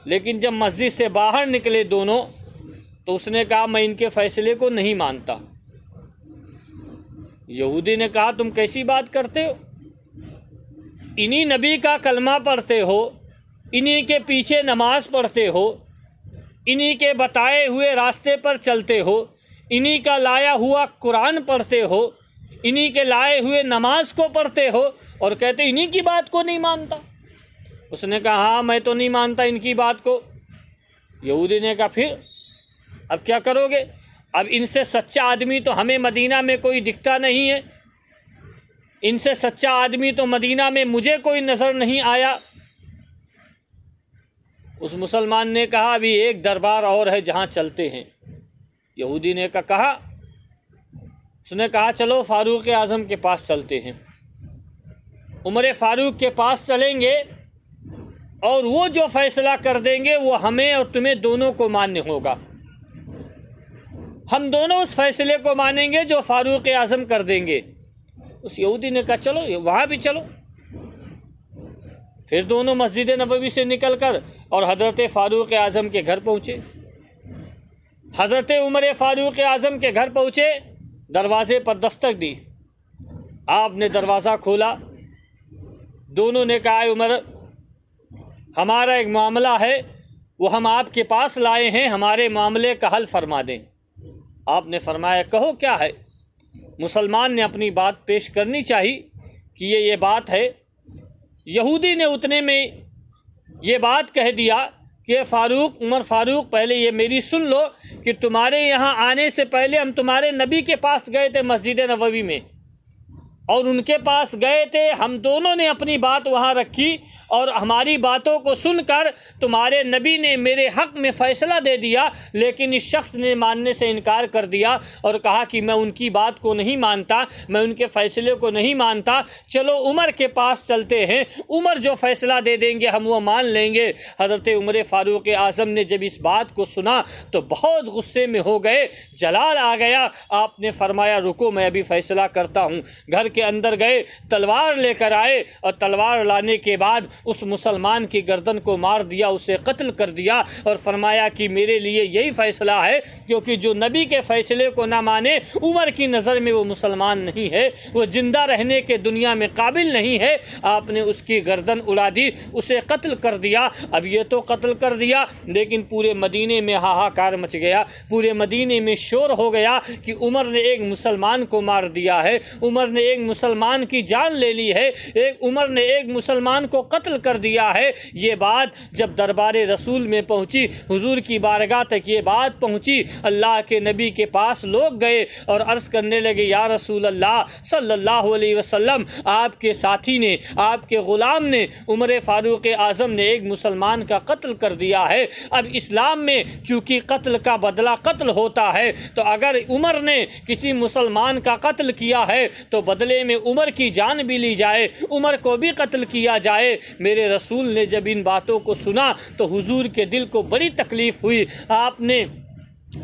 لیکن جب مسجد سے باہر نکلے دونوں تو اس نے کہا میں ان کے فیصلے کو نہیں مانتا۔ یہودی نے کہا تم کیسی بات کرتے ہو؟ انہی نبی کا کلمہ پڑھتے ہو، انہی کے پیچھے نماز پڑھتے ہو، انہی کے بتائے ہوئے راستے پر چلتے ہو، انہی کا لایا ہوا قرآن پڑھتے ہو، انہی کے لائے ہوئے نماز کو پڑھتے ہو، اور کہتے انہی کی بات کو نہیں مانتا۔ اس نے کہا ہاں میں تو نہیں مانتا ان کی بات کو۔ یہودی نے کہا پھر اب کیا کرو گے؟ اب ان سے سچا آدمی تو ہمیں مدینہ میں کوئی دکھتا نہیں ہے، ان سے سچا آدمی تو مدینہ میں مجھے کوئی نظر نہیں آیا۔ اس مسلمان نے کہا ابھی ایک دربار اور ہے جہاں چلتے ہیں۔ یہودی نے کہا، اس نے کہا چلو فاروق اعظم کے پاس چلتے ہیں۔ عمر فاروق کے پاس چلیں گے اور وہ جو فیصلہ کر دیں گے وہ ہمیں اور تمہیں دونوں کو ماننے ہوگا۔ ہم دونوں اس فیصلے کو مانیں گے جو فاروق اعظم کر دیں گے۔ اس یہودی نے کہا چلو وہاں بھی چلو۔ پھر دونوں مسجد نبوی سے نکل کر اور حضرت فاروق اعظم کے گھر پہنچے۔ حضرت عمر فاروق اعظم کے گھر پہنچے، دروازے پر دستک دی، آپ نے دروازہ کھولا۔ دونوں نے کہا عمر ہمارا ایک معاملہ ہے، وہ ہم آپ کے پاس لائے ہیں، ہمارے معاملے کا حل فرما دیں۔ آپ نے فرمایا کہو کیا ہے؟ مسلمان نے اپنی بات پیش کرنی چاہی کہ یہ بات ہے۔ یہودی نے اتنے میں یہ بات کہہ دیا کہ عمر فاروق پہلے یہ میری سن لو کہ تمہارے یہاں آنے سے پہلے ہم تمہارے نبی کے پاس گئے تھے مسجد نبوی میں، اور ان کے پاس گئے تھے، ہم دونوں نے اپنی بات وہاں رکھی اور ہماری باتوں کو سن کر تمہارے نبی نے میرے حق میں فیصلہ دے دیا، لیکن اس شخص نے ماننے سے انکار کر دیا اور کہا کہ میں ان کی بات کو نہیں مانتا، میں ان کے فیصلے کو نہیں مانتا، چلو عمر کے پاس چلتے ہیں، عمر جو فیصلہ دے دیں گے ہم وہ مان لیں گے۔ حضرت عمر فاروق اعظم نے جب اس بات کو سنا تو بہت غصے میں ہو گئے، جلال آ گیا۔ آپ نے فرمایا رکو میں ابھی فیصلہ کرتا ہوں۔ گھر کے اندر گئے، تلوار لے کر آئے اور تلوار لانے کے بعد اس مسلمان کی گردن کو مار دیا، اسے قتل کر دیا اور فرمایا کہ میرے لیے یہی فیصلہ ہے، کیونکہ جو نبی کے فیصلے کو نہ مانے عمر کی نظر میں وہ مسلمان نہیں ہے، وہ زندہ رہنے کے دنیا میں قابل نہیں ہے۔ آپ نے اس کی گردن اڑا دی، اسے قتل کر دیا۔ اب یہ تو قتل کر دیا، لیکن پورے مدینے میں ہاہاکار مچ گیا، پورے مدینے میں شور ہو گیا کہ عمر نے ایک مسلمان کو مار دیا ہے، عمر نے ایک مسلمان کی جان لے لی ہے، عمر نے ایک مسلمان کو قتل کر دیا ہے۔ یہ بات جب دربار رسول میں پہنچی، حضور کی بارگاہ تک یہ بات پہنچی، اللہ کے نبی کے پاس لوگ گئے اور عرض کرنے لگے یا رسول اللہ صلی اللہ علیہ وسلم، آپ کے ساتھی نے، آپ کے غلام نے، عمر فاروق اعظم نے ایک مسلمان کا قتل کر دیا ہے۔ اب اسلام میں چونکہ قتل کا بدلہ قتل ہوتا ہے، تو اگر عمر نے کسی مسلمان کا قتل کیا ہے تو بدلے میں عمر کی جان بھی لی جائے، عمر کو بھی قتل کیا جائے۔ میرے رسول نے جب ان باتوں کو سنا تو حضور کے دل کو بڑی تکلیف ہوئی۔ آپ نے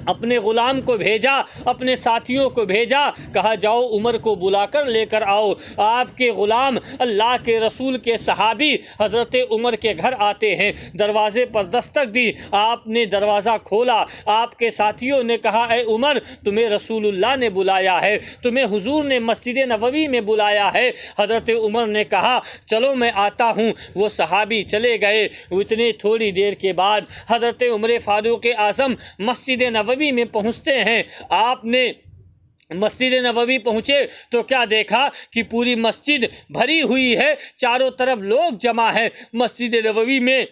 اپنے غلام کو بھیجا، اپنے ساتھیوں کو بھیجا، کہا جاؤ عمر کو بلا کر لے کر آؤ۔ آپ کے غلام اللہ کے رسول کے صحابی حضرت عمر کے گھر آتے ہیں، دروازے پر دستک دی، آپ نے دروازہ کھولا، آپ کے ساتھیوں نے کہا اے عمر تمہیں رسول اللہ نے بلایا ہے، تمہیں حضور نے مسجد نبوی میں بلایا ہے۔ حضرت عمر نے کہا چلو میں آتا ہوں۔ وہ صحابی چلے گئے۔ اتنی تھوڑی دیر کے بعد حضرت عمر فاروق اعظم مسجد نبوی میں پہنچتے ہیں۔ آپ نے مسجد نبوی پہنچے تو کیا دیکھا کہ پوری مسجد بھری ہوئی ہے، چاروں طرف لوگ جمع ہیں۔ مسجد نبوی میں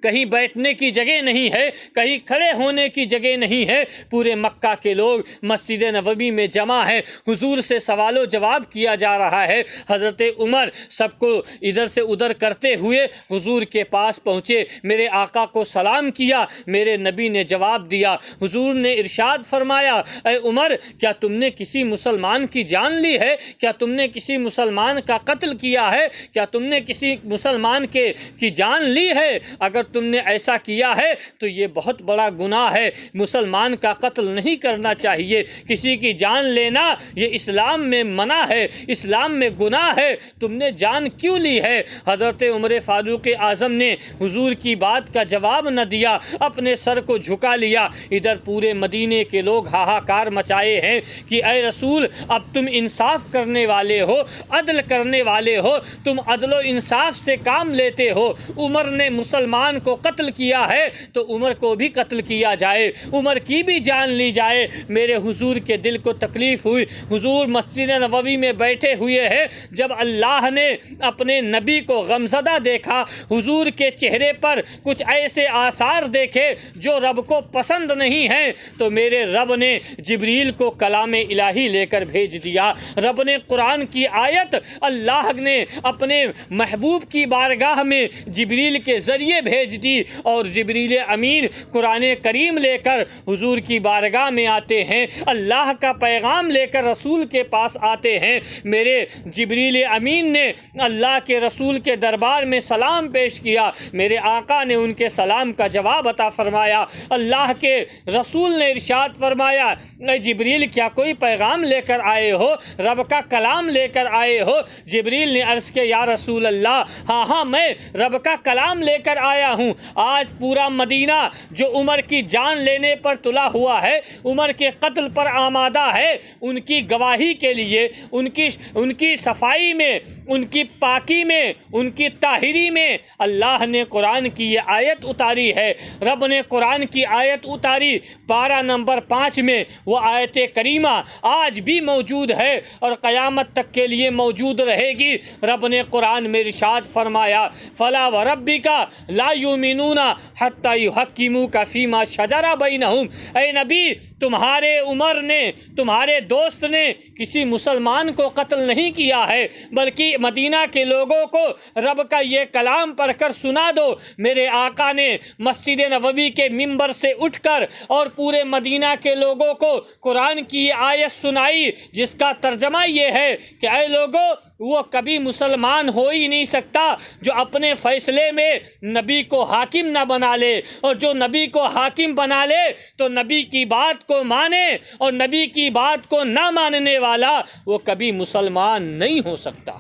کہیں بیٹھنے کی جگہ نہیں ہے، کہیں کھڑے ہونے کی جگہ نہیں ہے، پورے مکہ کے لوگ مسجد نبوی میں جمع ہیں، حضور سے سوال و جواب کیا جا رہا ہے۔ حضرت عمر سب کو ادھر سے ادھر کرتے ہوئے حضور کے پاس پہنچے، میرے آقا کو سلام کیا، میرے نبی نے جواب دیا۔ حضور نے ارشاد فرمایا اے عمر کیا تم نے کسی مسلمان کی جان لی ہے؟ کیا تم نے کسی مسلمان کا قتل کیا ہے؟ کیا تم نے کسی مسلمان کی جان لی ہے؟ اگر تم نے ایسا کیا ہے تو یہ بہت بڑا گناہ ہے، مسلمان کا قتل نہیں کرنا چاہیے، کسی کی جان لینا یہ اسلام میں منع ہے، اسلام میں گناہ ہے، تم نے جان کیوں لی ہے؟ حضرت عمر فاروق اعظم نے حضور کی بات کا جواب نہ دیا، اپنے سر کو جھکا لیا۔ ادھر پورے مدینے کے لوگ ہاہاکار مچائے ہیں کہ اے رسول اب تم انصاف کرنے والے ہو، عدل کرنے والے ہو، تم عدل و انصاف سے کام لیتے ہو۔ عمر نے مسلمان کو قتل کیا ہے تو عمر کو بھی قتل کیا جائے، عمر کی بھی جان لی جائے۔ میرے حضور کے دل کو تکلیف ہوئی۔ حضور مسجد نبوی میں بیٹھے ہوئے ہیں، جب اللہ نے اپنے نبی کو غمزدہ دیکھا، حضور کے چہرے پر کچھ ایسے آثار دیکھے جو رب کو پسند نہیں ہیں، تو میرے رب نے جبریل کو کلام الہی لے کر بھیج دیا۔ رب نے قرآن کی آیت اللہ نے اپنے محبوب کی بارگاہ میں جبریل کے ذریعے بھیج دی، اور جبریل امین قرآن کریم لے کر حضور کی بارگاہ میں آتے ہیں، اللہ کا پیغام لے کر رسول کے پاس آتے ہیں۔ میرے جبریل امین نے اللہ کے رسول کے دربار میں سلام پیش کیا، میرے آقا نے ان کے سلام کا جواب عطا فرمایا۔ اللہ کے رسول نے ارشاد فرمایا اے جبریل کیا کوئی پیغام لے کر آئے ہو، رب کا کلام لے کر آئے ہو؟ جبریل نے عرض کیا یا رسول اللہ ہاں میں رب کا کلام لے کر آیا ہوں۔ آج پورا مدینہ جو عمر کی جان لینے پر تلا ہوا ہے، عمر کے قتل پر آمادہ ہے، ان کی گواہی کے لیے، ان کی صفائی میں، ان کی پاکی میں، ان کی طاہری میں اللہ نے قرآن کی یہ آیت اتاری ہے۔ رب نے قرآن کی آیت اتاری، پارہ نمبر 5 میں، وہ آیت کریمہ آج بھی موجود ہے اور قیامت تک کے لیے موجود رہے گی۔ رب نے قرآن میں ارشاد فرمایا فَلَا وَرَبِّكَ لَا یؤمنون حتی یحکموک فیما شجر بینہم، اے نبی تمہارے عمر نے، تمہارے دوست نے کسی مسلمان کو قتل نہیں کیا ہے، بلکہ مدینہ کے لوگوں کو رب کا یہ کلام پڑھ کر سنا دو۔ میرے آقا نے مسجد نبوی کے منبر سے اٹھ کر اور پورے مدینہ کے لوگوں کو قرآن کی آیت سنائی، جس کا ترجمہ یہ ہے کہ اے لوگوں، وہ کبھی مسلمان ہو ہی نہیں سکتا جو اپنے فیصلے میں نبی کو حاکم نہ بنا لے، اور جو نبی کو حاکم بنا لے تو نبی کی بات کو مانے، اور نبی کی بات کو نہ ماننے والا وہ کبھی مسلمان نہیں ہو سکتا۔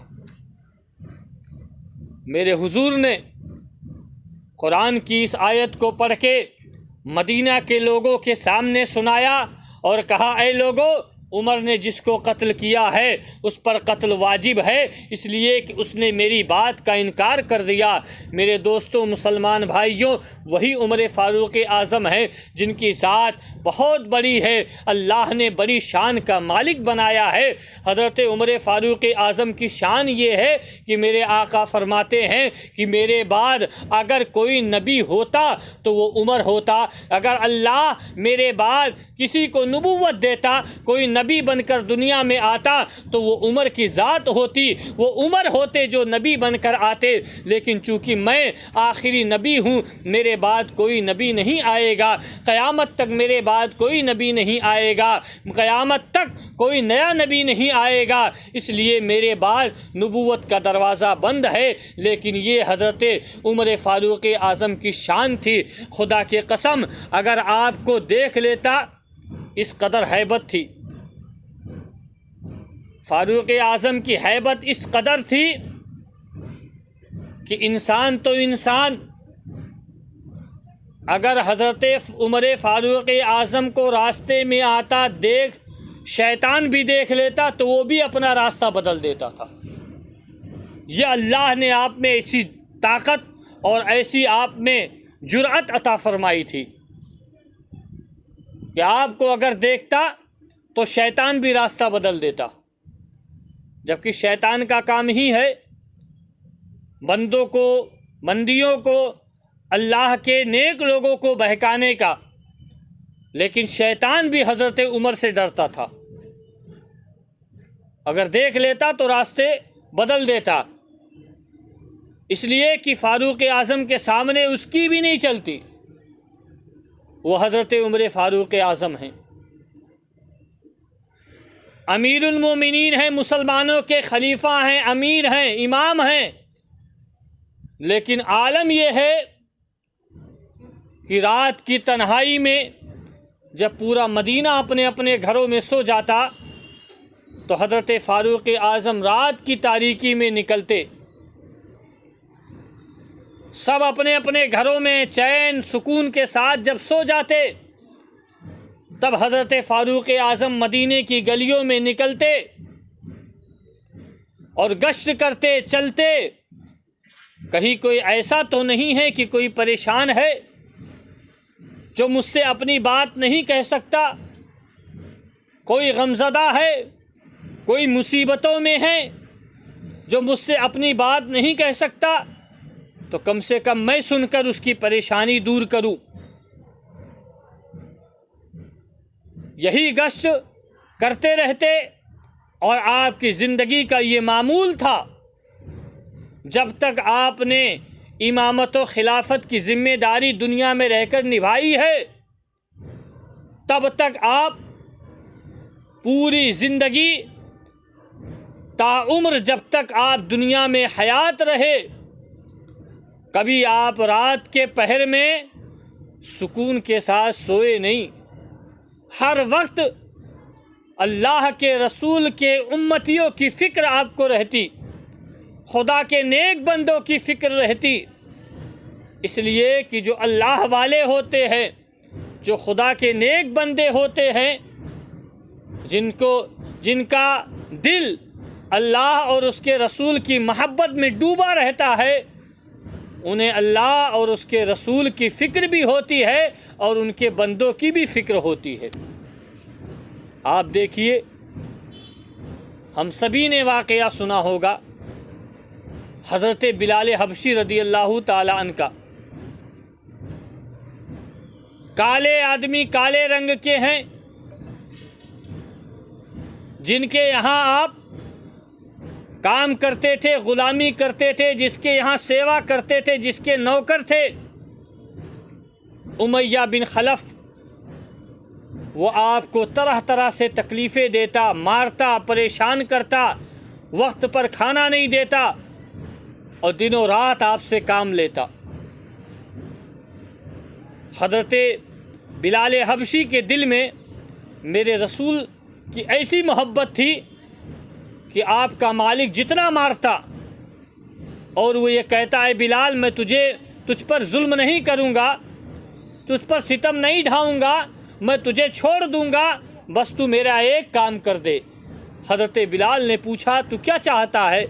میرے حضور نے قرآن کی اس آیت کو پڑھ کے مدینہ کے لوگوں کے سامنے سنایا اور کہا اے لوگوں، عمر نے جس کو قتل کیا ہے اس پر قتل واجب ہے، اس لیے کہ اس نے میری بات کا انکار کر دیا۔ میرے دوستوں مسلمان بھائیوں، وہی عمر فاروق اعظم ہے جن کی ذات بہت بڑی ہے، اللہ نے بڑی شان کا مالک بنایا ہے۔ حضرت عمر فاروق اعظم کی شان یہ ہے کہ میرے آقا فرماتے ہیں کہ میرے بعد اگر کوئی نبی ہوتا تو وہ عمر ہوتا، اگر اللہ میرے بعد کسی کو نبوت دیتا، کوئی نبی بن کر دنیا میں آتا تو وہ عمر کی ذات ہوتی، وہ عمر ہوتے جو نبی بن کر آتے، لیکن چونکہ میں آخری نبی ہوں، میرے بعد کوئی نبی نہیں آئے گا، قیامت تک میرے بعد کوئی نبی نہیں آئے گا، قیامت تک کوئی نیا نبی نہیں آئے گا، اس لیے میرے بعد نبوت کا دروازہ بند ہے۔ لیکن یہ حضرت عمر فاروق اعظم کی شان تھی، خدا کی قسم اگر آپ کو دیکھ لیتا، اس قدر ہیبت تھی فاروق اعظم کی، ہیبت اس قدر تھی کہ انسان تو انسان اگر حضرت عمر فاروق اعظم کو راستے میں آتا دیکھ، شیطان بھی دیکھ لیتا تو وہ بھی اپنا راستہ بدل دیتا تھا۔ یہ اللہ نے آپ میں ایسی طاقت اور ایسی آپ میں جرأت عطا فرمائی تھی کہ آپ کو اگر دیکھتا تو شیطان بھی راستہ بدل دیتا، جبکہ شیطان کا کام ہی ہے بندیوں کو اللہ کے نیک لوگوں کو بہکانے کا، لیکن شیطان بھی حضرت عمر سے ڈرتا تھا، اگر دیکھ لیتا تو راستے بدل دیتا، اس لیے کہ فاروق اعظم کے سامنے اس کی بھی نہیں چلتی۔ وہ حضرت عمر فاروق اعظم ہیں، امیر المومنین ہیں، مسلمانوں کے خلیفہ ہیں، امیر ہیں، امام ہیں، لیکن عالم یہ ہے کہ رات کی تنہائی میں جب پورا مدینہ اپنے اپنے گھروں میں سو جاتا تو حضرت فاروق اعظم رات کی تاریکی میں نکلتے، سب اپنے اپنے گھروں میں چین سکون کے ساتھ جب سو جاتے، تب حضرت فاروق اعظم مدینے کی گلیوں میں نکلتے اور گشت کرتے، چلتے، کہیں کوئی ایسا تو نہیں ہے کہ کوئی پریشان ہے جو مجھ سے اپنی بات نہیں کہہ سکتا، کوئی غمزدہ ہے، کوئی مصیبتوں میں ہے جو مجھ سے اپنی بات نہیں کہہ سکتا، تو کم سے کم میں سن کر اس کی پریشانی دور کروں۔ یہی گشت کرتے رہتے اور آپ کی زندگی کا یہ معمول تھا۔ جب تک آپ نے امامت و خلافت کی ذمہ داری دنیا میں رہ کر نبھائی ہے، تب تک آپ پوری زندگی تاعمر جب تک آپ دنیا میں حیات رہے، کبھی آپ رات کے پہر میں سکون کے ساتھ سوئے نہیں، ہر وقت اللہ کے رسول کے امتیوں کی فکر آپ کو رہتی، خدا کے نیک بندوں کی فکر رہتی، اس لیے کہ جو اللہ والے ہوتے ہیں، جو خدا کے نیک بندے ہوتے ہیں، جن کا دل اللہ اور اس کے رسول کی محبت میں ڈوبا رہتا ہے، انہیں اللہ اور اس کے رسول کی فکر بھی ہوتی ہے اور ان کے بندوں کی بھی فکر ہوتی ہے۔ آپ دیکھیے، ہم سبھی نے واقعہ سنا ہوگا حضرت بلال حبشی رضی اللہ تعالی عنہ کا، کالے آدمی کالے رنگ کے ہیں جن کے یہاں آپ کام کرتے تھے، غلامی کرتے تھے، جس کے یہاں سیوا کرتے تھے، جس کے نوکر تھے، امیہ بن خلف، وہ آپ کو طرح طرح سے تکلیفیں دیتا، مارتا، پریشان کرتا، وقت پر کھانا نہیں دیتا اور دنوں رات آپ سے کام لیتا۔ حضرت بلال حبشی کے دل میں میرے رسول کی ایسی محبت تھی کہ آپ کا مالک جتنا مارتا اور وہ یہ کہتا ہے بلال میں تجھ پر ظلم نہیں کروں گا، تجھ پر ستم نہیں ڈھاؤں گا، میں تجھے چھوڑ دوں گا، بس تو میرا ایک کام کر دے۔ حضرت بلال نے پوچھا تو کیا چاہتا ہے؟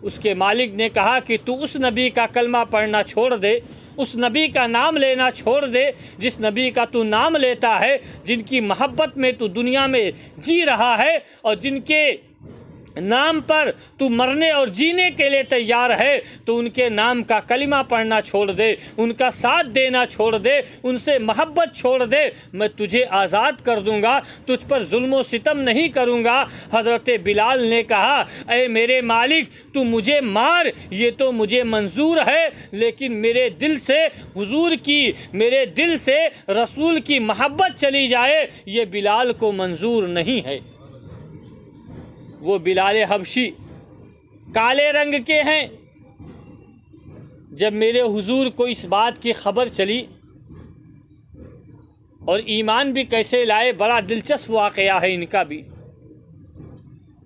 اس کے مالک نے کہا کہ تو اس نبی کا کلمہ پڑھنا چھوڑ دے، اس نبی کا نام لینا چھوڑ دے جس نبی کا تو نام لیتا ہے، جن کی محبت میں تو دنیا میں جی رہا ہے اور جن کے نام پر تو مرنے اور جینے کے لیے تیار ہے، تو ان کے نام کا کلمہ پڑھنا چھوڑ دے، ان کا ساتھ دینا چھوڑ دے، ان سے محبت چھوڑ دے، میں تجھے آزاد کر دوں گا، تجھ پر ظلم و ستم نہیں کروں گا۔ حضرت بلال نے کہا اے میرے مالک تو مجھے مار، یہ تو مجھے منظور ہے، لیکن میرے دل سے حضور کی، میرے دل سے رسول کی محبت چلی جائے، یہ بلال کو منظور نہیں ہے۔ وہ بلال حبشی کالے رنگ کے ہیں۔ جب میرے حضور کو اس بات کی خبر چلی اور ایمان بھی کیسے لائے، بڑا دلچسپ واقعہ ہے ان کا بھی۔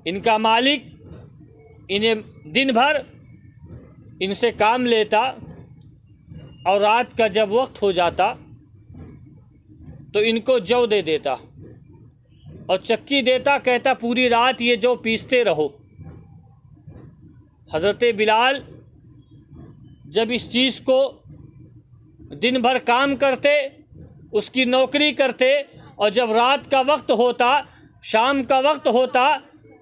ان کا مالک انہیں دن بھر ان سے کام لیتا اور رات کا جب وقت ہو جاتا تو ان کو جو دے دیتا اور چکی دیتا، کہتا پوری رات یہ جو پیستے رہو۔ حضرت بلال جب اس چیز کو دن بھر کام کرتے، اس کی نوکری کرتے، اور جب رات کا وقت ہوتا، شام کا وقت ہوتا،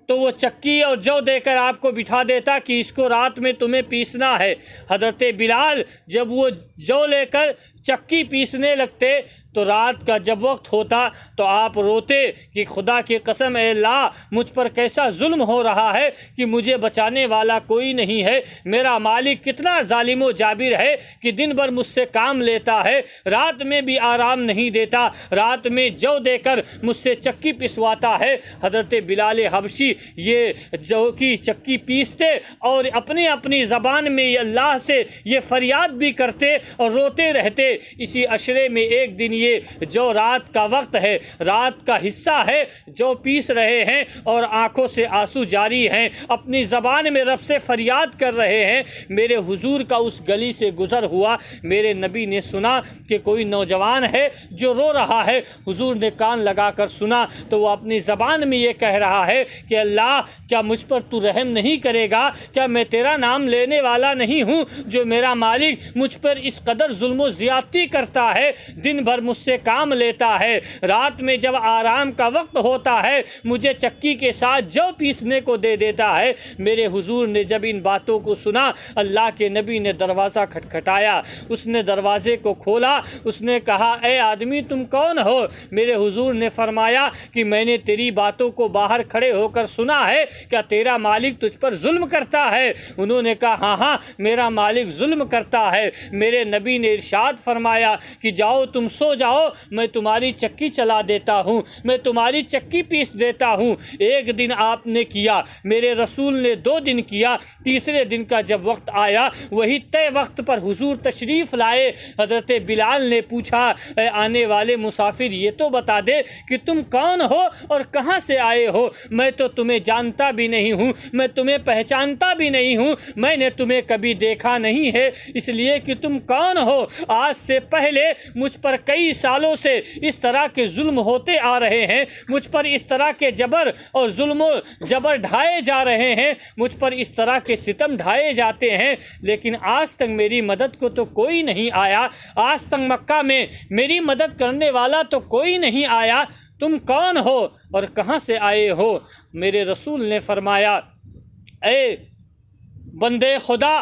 تو وہ چکی اور جو دے کر آپ کو بٹھا دیتا کہ اس کو رات میں تمہیں پیسنا ہے۔ حضرت بلال جب وہ جو لے کر چکی پیسنے لگتے تو رات کا جب وقت ہوتا تو آپ روتے کہ خدا کی قسم اے اللہ، مجھ پر کیسا ظلم ہو رہا ہے کہ مجھے بچانے والا کوئی نہیں ہے، میرا مالک کتنا ظالم و جابر ہے کہ دن بھر مجھ سے کام لیتا ہے، رات میں بھی آرام نہیں دیتا، رات میں جو دے کر مجھ سے چکی پسواتا ہے۔ حضرت بلال حبشی یہ جو کی چکی پیستے اور اپنی اپنی زبان میں اللہ سے یہ فریاد بھی کرتے اور روتے رہتے۔ اسی عشرے میں ایک دن یہ جو رات کا وقت ہے، رات کا حصہ ہے، جو پیس رہے ہیں اور آنکھوں سے آنسو جاری ہیں، اپنی زبان میں رب سے فریاد کر رہے ہیں، میرے حضور کا اس گلی سے گزر ہوا۔ میرے نبی نے سنا کہ کوئی نوجوان ہے جو رو رہا ہے۔ حضور نے کان لگا کر سنا تو وہ اپنی زبان میں یہ کہہ رہا ہے کہ اللہ کیا مجھ پر تو رحم نہیں کرے گا؟ کیا میں تیرا نام لینے والا نہیں ہوں جو میرا مالک مجھ پر اس قدر ظلم و زیادتی کرتا ہے، دن بھر مجھ سے کام لیتا ہے، رات میں جب آرام کا وقت ہوتا ہے مجھے چکی کے ساتھ جو پیسنے کو دے دیتا ہے۔ میرے حضور نے جب ان باتوں کو سنا، اللہ کے نبی نے دروازہ کھٹکھٹایا، اس نے دروازے کو کھولا، اس نے کہا اے آدمی تم کون ہو؟ میرے حضور نے فرمایا کہ میں نے تیری باتوں کو باہر کھڑے ہو کر سنا ہے، کیا تیرا مالک تجھ پر ظلم کرتا ہے؟ انہوں نے کہا ہاں ہاں میرا مالک ظلم کرتا ہے۔ میرے نبی نے ارشاد فرمایا کہ جاؤ تم سو جاؤ، میں تمہاری چکی چلا دیتا ہوں، میں تمہاری چکی پیس دیتا ہوں۔ ایک دن آپ نے کیا، میرے رسول نے 2 دن کیا، تیسرے دن کا جب وقت آیا وہی طے وقت پر حضور تشریف لائے۔ حضرت بلال نے پوچھا اے آنے والے مسافر یہ تو بتا دے کہ تم کون ہو اور کہاں سے آئے ہو؟ میں تو تمہیں جانتا بھی نہیں ہوں، میں تمہیں پہچانتا بھی نہیں ہوں، میں نے تمہیں کبھی دیکھا نہیں ہے، اس لیے کہ تم کون ہو؟ آج سے پہلے مجھ پر کئی سالوں سے اس طرح کے ظلم ہوتے آ رہے ہیں، مجھ پر اس طرح کے جبر اور ظلم و جبر ڈھائے جا رہے ہیں، مجھ پر اس طرح کے ستم ڈھائے جاتے ہیں، لیکن آج تک میری مدد کو تو کوئی نہیں آیا، آج تک مکہ میں میری مدد کرنے والا تو کوئی نہیں آیا، تم کون ہو اور کہاں سے آئے ہو؟ میرے رسول نے فرمایا اے بندے خدا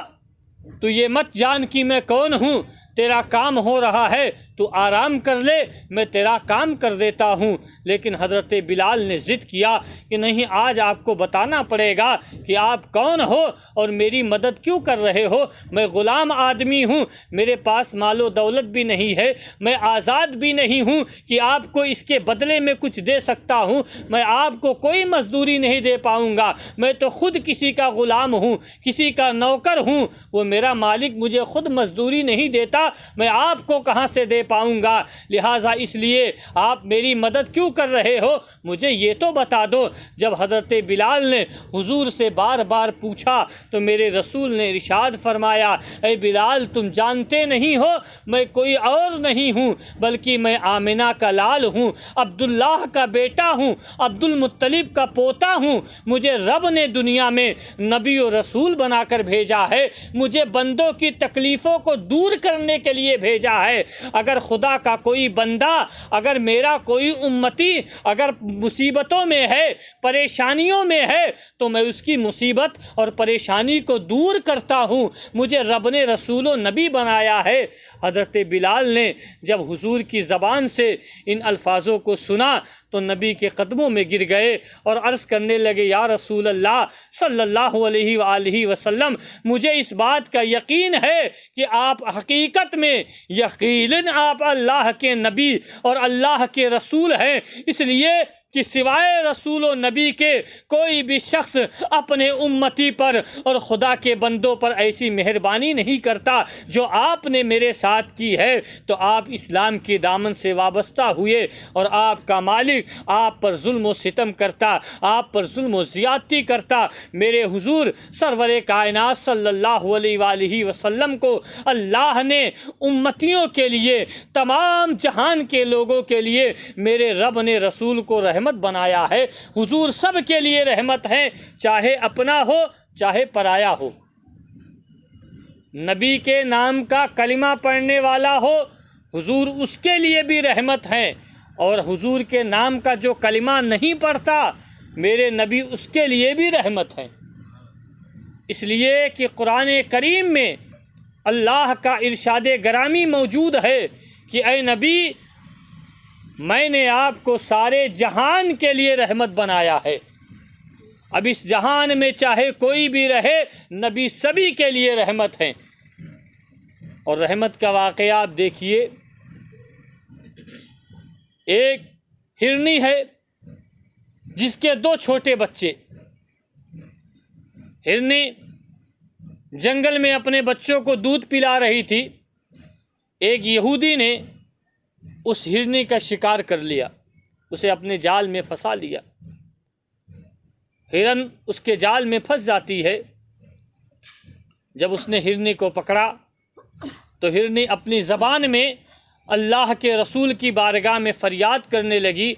تو یہ مت جان کہ میں کون ہوں، تیرا کام ہو رہا ہے تو آرام کر لے، میں تیرا کام کر دیتا ہوں۔ لیکن حضرت بلال نے ضد کیا کہ نہیں، آج آپ کو بتانا پڑے گا کہ آپ کون ہو اور میری مدد کیوں کر رہے ہو۔ میں غلام آدمی ہوں، میرے پاس مال و دولت بھی نہیں ہے، میں آزاد بھی نہیں ہوں کہ آپ کو اس کے بدلے میں کچھ دے سکتا ہوں۔ میں آپ کو کوئی مزدوری نہیں دے پاؤں گا، میں تو خود کسی کا غلام ہوں، کسی کا نوکر ہوں، وہ میرا مالک مجھے خود مزدوری نہیں دیتا، میں آپ کو کہاں سے دے پاؤں گا؟ لہٰذا اس لیے آپ میری مدد کیوں کر رہے ہو، مجھے یہ تو بتا دو۔ جب حضرت بلال نے حضور سے بار بار پوچھا تو میرے رسول نے ارشاد فرمایا، اے بلال، تم جانتے نہیں ہو میں کوئی اور نہیں ہوں بلکہ میں آمنہ کا لال ہوں، عبداللہ کا بیٹا ہوں، عبد المطلب کا پوتا ہوں۔ مجھے رب نے دنیا میں نبی و رسول بنا کر بھیجا ہے، مجھے بندوں کی تکلیفوں کو دور کرنے کے لیے بھیجا ہے۔ اگر خدا کا کوئی بندہ، اگر میرا کوئی امتی اگر مصیبتوں میں ہے، پریشانیوں میں ہے، تو میں اس کی مصیبت اور پریشانی کو دور کرتا ہوں۔ مجھے رب نے رسول و نبی بنایا ہے۔ حضرت بلال نے جب حضور کی زبان سے ان الفاظوں کو سنا تو نبی کے قدموں میں گر گئے اور عرض کرنے لگے، یا رسول اللہ صلی اللہ علیہ وآلہ وسلم، مجھے اس بات کا یقین ہے کہ آپ حقیقت میں یقیناً آپ اللہ کے نبی اور اللہ کے رسول ہیں، اس لیے کہ سوائے رسول و نبی کے کوئی بھی شخص اپنے امتی پر اور خدا کے بندوں پر ایسی مہربانی نہیں کرتا جو آپ نے میرے ساتھ کی ہے۔ تو آپ اسلام کے دامن سے وابستہ ہوئے اور آپ کا مالک آپ پر ظلم و ستم کرتا، آپ پر ظلم و زیادتی کرتا۔ میرے حضور سرور کائنات صلی اللہ علیہ وآلہ وسلم کو اللہ نے امتیوں کے لیے، تمام جہان کے لوگوں کے لیے میرے رب نے رسول کو رحمت بنایا ہے۔ حضور سب کے لیے رحمت ہے، چاہے اپنا ہو چاہے پرایا ہو۔ نبی کے نام کا کلمہ پڑھنے والا ہو، حضور اس کے لیے بھی رحمت ہے، اور حضور کے نام کا جو کلمہ نہیں پڑھتا میرے نبی اس کے لیے بھی رحمت ہے۔ اس لیے کہ قرآن کریم میں اللہ کا ارشاد گرامی موجود ہے کہ اے نبی، میں نے آپ کو سارے جہان کے لیے رحمت بنایا ہے۔ اب اس جہان میں چاہے کوئی بھی رہے، نبی سبھی کے لیے رحمت ہے۔ اور رحمت کا واقعہ آپ دیکھیے، ایک ہرنی ہے جس کے 2 چھوٹے بچے۔ ہرنی جنگل میں اپنے بچوں کو دودھ پلا رہی تھی، ایک یہودی نے اس ہرنی کا شکار کر لیا، اسے اپنے جال میں پھنسا لیا۔ ہرن اس کے جال میں پھنس جاتی ہے۔ جب اس نے ہرنی کو پکڑا تو ہرنی اپنی زبان میں اللہ کے رسول کی بارگاہ میں فریاد کرنے لگی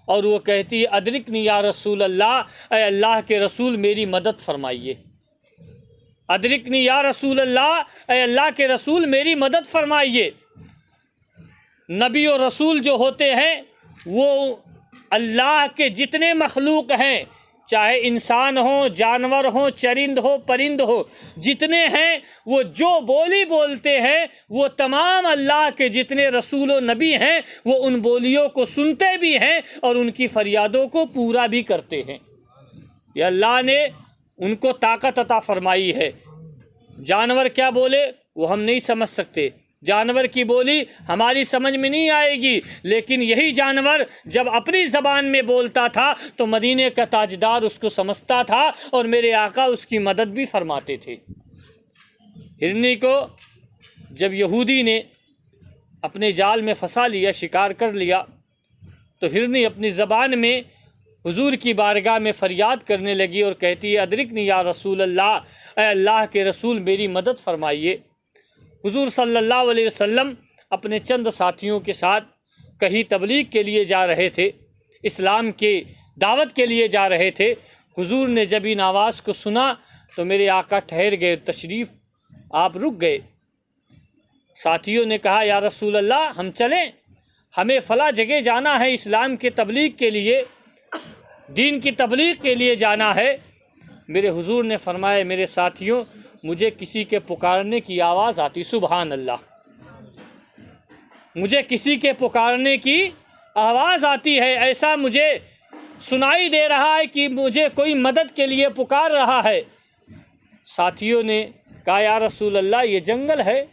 اور وہ کہتی ہے، ادرکنی یا رسول اللہ، اے اللہ کے رسول میری مدد فرمائیے۔ ادرکنی یا رسول اللہ، اے اللہ کے رسول میری مدد فرمائیے۔ نبی و رسول جو ہوتے ہیں وہ اللہ کے جتنے مخلوق ہیں، چاہے انسان ہوں، جانور ہوں، چرند ہو، پرند ہو، جتنے ہیں، وہ جو بولی بولتے ہیں وہ تمام اللہ کے جتنے رسول و نبی ہیں وہ ان بولیوں کو سنتے بھی ہیں اور ان کی فریادوں کو پورا بھی کرتے ہیں۔ یہ اللہ نے ان کو طاقت عطا فرمائی ہے۔ جانور کیا بولے وہ ہم نہیں سمجھ سکتے، جانور کی بولی ہماری سمجھ میں نہیں آئے گی، لیکن یہی جانور جب اپنی زبان میں بولتا تھا تو مدینے کا تاجدار اس کو سمجھتا تھا اور میرے آقا اس کی مدد بھی فرماتے تھے۔ ہرنی کو جب یہودی نے اپنے جال میں پھنسا لیا، شکار کر لیا، تو ہرنی اپنی زبان میں حضور کی بارگاہ میں فریاد کرنے لگی اور کہتی ہے، ادرکنی یا رسول اللہ، اے اللہ کے رسول میری مدد فرمائیے۔ حضور صلی اللہ علیہ وسلم اپنے چند ساتھیوں کے ساتھ کہیں تبلیغ کے لیے جا رہے تھے، اسلام کے دعوت کے لیے جا رہے تھے۔ حضور نے جب ان آواز کو سنا تو میرے آقا ٹھہر گئے، تشریف آپ رک گئے۔ ساتھیوں نے کہا، یا رسول اللہ ہم چلیں، ہمیں فلاں جگہ جانا ہے، اسلام کے تبلیغ کے لیے، دین کی تبلیغ کے لیے جانا ہے۔ میرے حضور نے فرمایا، میرے ساتھیوں مجھے کسی کے پکارنے کی آواز آتی، سبحان اللہ۔ مجھے کسی کے پکارنے کی آواز آتی ہے، ایسا مجھے سنائی دے رہا ہے کہ مجھے کوئی مدد کے لیے پکار رہا ہے۔ ساتھیوں نے کہا یا رسول اللہ یہ جنگل ہے،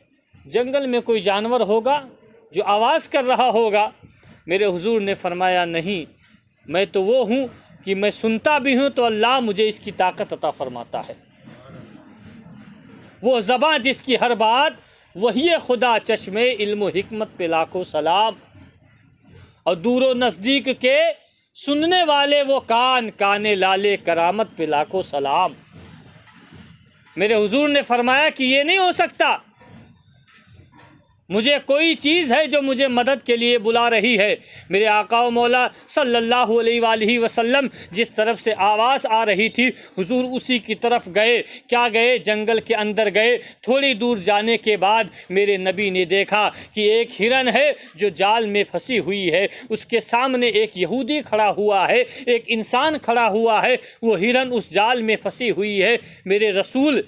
جنگل میں کوئی جانور ہوگا جو آواز کر رہا ہوگا۔ میرے حضور نے فرمایا نہیں، میں تو وہ ہوں کہ میں سنتا بھی ہوں تو اللہ مجھے اس کی طاقت عطا فرماتا ہے۔ وہ زباں جس کی ہر بات وہی خدا، چشمے علم و حکمت پہ لاکھوں سلام، اور دور و نزدیک کے سننے والے وہ کان، کانے لالے کرامت پہ لاکھوں سلام۔ میرے حضور نے فرمایا کہ یہ نہیں ہو سکتا، مجھے کوئی چیز ہے جو مجھے مدد کے لیے بلا رہی ہے۔ میرے آقا و مولا صلی اللہ علیہ وآلہ وسلم جس طرف سے آواز آ رہی تھی حضور اسی کی طرف گئے۔ کیا گئے؟ جنگل کے اندر گئے۔ تھوڑی دور جانے کے بعد میرے نبی نے دیکھا کہ ایک ہرن ہے جو جال میں پھنسی ہوئی ہے، اس کے سامنے ایک یہودی کھڑا ہوا ہے، ایک انسان کھڑا ہوا ہے، وہ ہرن اس جال میں پھنسی ہوئی ہے۔ میرے رسول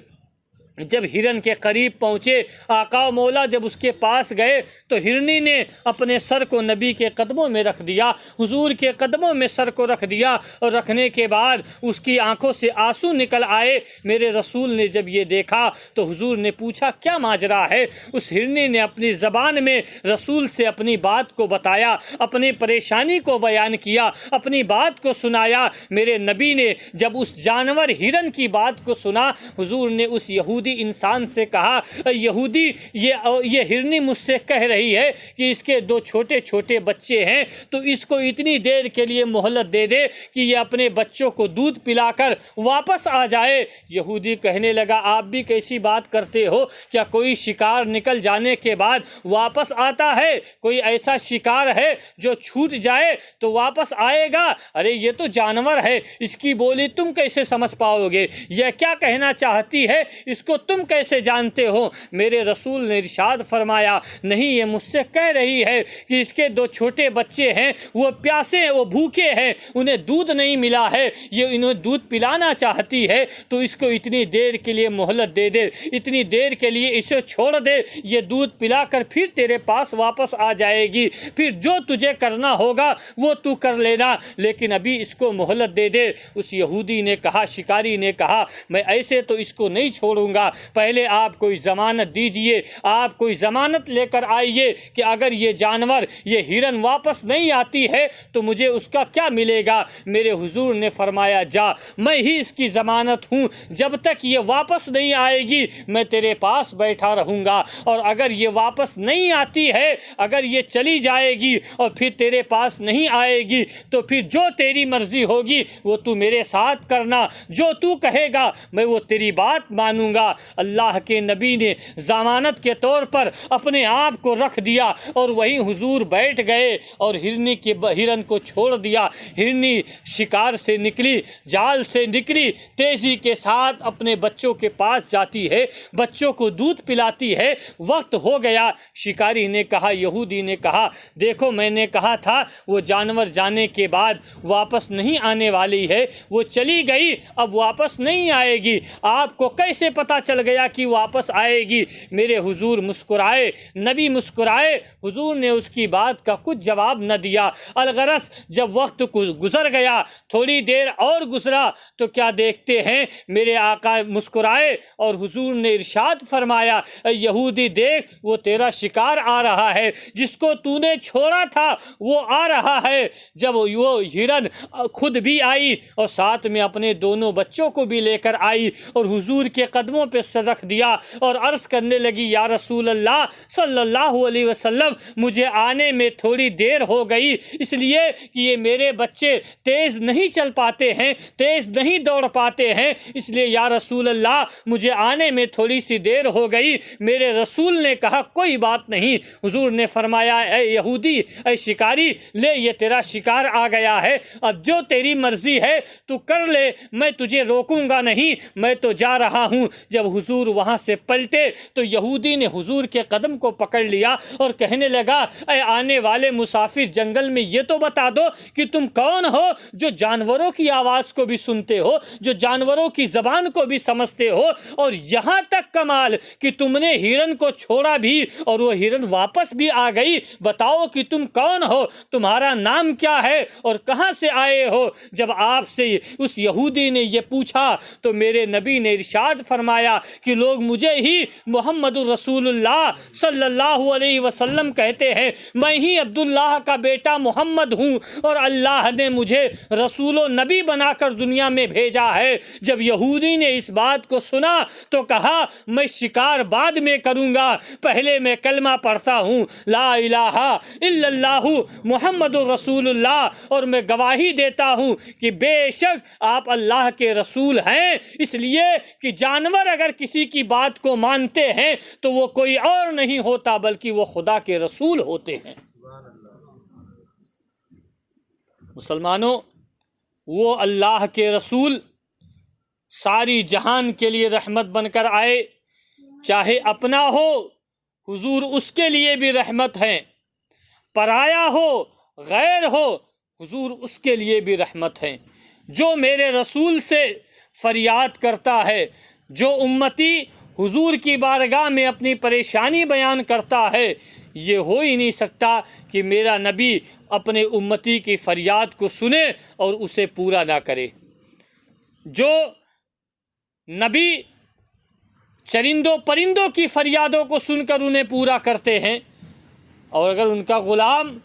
جب ہرن کے قریب پہنچے، آقا و مولا جب اس کے پاس گئے تو ہرنی نے اپنے سر کو نبی کے قدموں میں رکھ دیا، حضور کے قدموں میں سر کو رکھ دیا، اور رکھنے کے بعد اس کی آنکھوں سے آنسو نکل آئے۔ میرے رسول نے جب یہ دیکھا تو حضور نے پوچھا کیا ماجرا ہے؟ اس ہرنی نے اپنی زبان میں رسول سے اپنی بات کو بتایا، اپنی پریشانی کو بیان کیا، اپنی بات کو سنایا۔ میرے نبی نے جب اس جانور ہرن کی بات کو سنا، حضور نے اس یہودی انسان سے کہا یہودی یہ ہرنی مجھ سے کہہ رہی ہے کہ اس کے 2 چھوٹے چھوٹے بچے ہیں، تو اس کو اتنی دیر کے لیے مہلت دے دے کہ یہ اپنے بچوں کو دودھ پلا کر واپس آ جائے۔ یہودی کہنے لگا آپ بھی کیسی بات کرتے ہو؟ کیا کوئی شکار نکل جانے کے بعد واپس آتا ہے؟ کوئی ایسا شکار ہے جو چھوٹ جائے تو واپس آئے گا؟ ارے یہ تو جانور ہے، اس کی بولی تم کیسے سمجھ پاؤ گے؟ یہ کیا کہنا چاہتی ہے اس کو تم کیسے جانتے ہو؟ میرے رسول نے ارشاد فرمایا نہیں، یہ مجھ سے کہہ رہی ہے کہ اس کے 2 چھوٹے بچے ہیں، وہ پیاسے ہیں، وہ بھوکے ہیں، انہیں دودھ نہیں ملا ہے، یہ انہیں دودھ پلانا چاہتی ہے، تو اس کو اتنی دیر کے لیے مہلت دے دے، اتنی دیر کے لیے اسے چھوڑ دے، یہ دودھ پلا کر پھر تیرے پاس واپس آ جائے گی، پھر جو تجھے کرنا ہوگا وہ تو کر لینا، لیکن ابھی اس کو مہلت دے دے۔ اس یہودی نے کہا، شکاری نے کہا میں ایسے تو اس کو نہیں چھوڑوں گا، پہلے آپ کوئی ضمانت دیجئے، آپ کوئی ضمانت لے کر آئیے کہ اگر یہ جانور، یہ ہرن واپس نہیں آتی ہے تو مجھے اس کا کیا ملے گا؟ میرے حضور نے فرمایا جا، میں ہی اس کی ضمانت ہوں، جب تک یہ واپس نہیں آئے گی میں تیرے پاس بیٹھا رہوں گا، اور اگر یہ واپس نہیں آتی ہے، اگر یہ چلی جائے گی اور پھر تیرے پاس نہیں آئے گی تو پھر جو تیری مرضی ہوگی وہ تو میرے ساتھ کرنا، جو تو کہے گا میں وہ تیری بات مانوں گا۔ اللہ کے نبی نے ضمانت کے طور پر اپنے آپ کو رکھ دیا اور وہیں حضور بیٹھ گئے اور ہرن کو چھوڑ دیا۔ ہرنی شکار سے نکلی، جال سے نکلی، تیزی کے ساتھ اپنے بچوں کے پاس جاتی ہے، بچوں کو دودھ پلاتی ہے۔ وقت ہو گیا، شکاری نے کہا، یہودی نے کہا دیکھو میں نے کہا تھا وہ جانور جانے کے بعد واپس نہیں آنے والی ہے، وہ چلی گئی اب واپس نہیں آئے گی، آپ کو کیسے پتا چل گیا کہ واپس آئے گی؟ میرے حضور مسکرائے، نبی مسکرائے، حضور نے اس کی بات کا کچھ جواب نہ دیا۔ الغرض جب وقت گزر گیا، تھوڑی دیر اور گزرا تو کیا دیکھتے ہیں میرے آقا مسکرائے اور حضور نے ارشاد فرمایا اے یہودی دیکھ وہ تیرا شکار آ رہا ہے، جس کو تو نے چھوڑا تھا وہ آ رہا ہے۔ جب وہ ہرن خود بھی آئی اور ساتھ میں اپنے دونوں بچوں کو بھی لے کر آئی اور حضور کے قدموں پہ سر رکھ دیا اور عرض کرنے لگی یا رسول اللہ صلی اللہ علیہ وسلم مجھے آنے میں تھوڑی دیر ہو گئی، اس لیے کہ یہ میرے بچے تیز نہیں چل پاتے ہیں، تیز نہیں دوڑ پاتے ہیں، اس لیے یا رسول اللہ مجھے آنے میں تھوڑی سی دیر ہو گئی۔ میرے رسول نے کہا کوئی بات نہیں۔ حضور نے فرمایا اے یہودی، اے شکاری، لے یہ تیرا شکار آ گیا ہے، اب جو تیری مرضی ہے تو کر لے، میں تجھے روکوں گا نہیں، میں تو جا رہا ہوں۔ جب جب حضور وہاں سے پلٹے تو یہودی نے حضور کے قدم کو پکڑ لیا اور کہنے لگا اے آنے والے مسافر جنگل میں یہ تو بتا دو کہ تم کون ہو جو جانوروں کی آواز کو بھی سنتے ہو، جو جانوروں کی زبان کو بھی سمجھتے ہو، اور یہاں تک کمال کہ تم نے ہرن کو چھوڑا بھی اور وہ ہرن واپس بھی آ گئی، بتاؤ کہ تم کون ہو، تمہارا نام کیا ہے اور کہاں سے آئے ہو؟ جب آپ سے اس یہودی نے یہ پوچھا تو میرے نبی نے ارشاد فرمایا کہ لوگ مجھے ہی محمد الرسول اللہ صلی اللہ علیہ وسلم کہتے ہیں، میں ہی عبداللہ کا بیٹا محمد ہوں اور اللہ نے مجھے رسول و نبی بنا کر دنیا میں بھیجا ہے۔ جب یہودی نے اس بات کو سنا تو کہا میں شکار بعد میں کروں گا، پہلے میں کلمہ پڑھتا ہوں لا الہ الا اللہ محمد الرسول اللہ، اور میں گواہی دیتا ہوں کہ بے شک آپ اللہ کے رسول ہیں، اس لیے کہ جانور اگر کسی کی بات کو مانتے ہیں تو وہ کوئی اور نہیں ہوتا بلکہ وہ خدا کے رسول ہوتے ہیں۔ مسلمانوں، وہ اللہ کے رسول ساری جہان کے لیے رحمت بن کر آئے، چاہے اپنا ہو حضور اس کے لیے بھی رحمت ہیں، پرایا ہو غیر ہو حضور اس کے لیے بھی رحمت ہیں۔ جو میرے رسول سے فریاد کرتا ہے، جو امتی حضور کی بارگاہ میں اپنی پریشانی بیان کرتا ہے، یہ ہو ہی نہیں سکتا کہ میرا نبی اپنے امتی کی فریاد کو سنے اور اسے پورا نہ کرے۔ جو نبی چرندوں پرندوں کی فریادوں کو سن کر انہیں پورا کرتے ہیں، اور اگر ان کا غلام،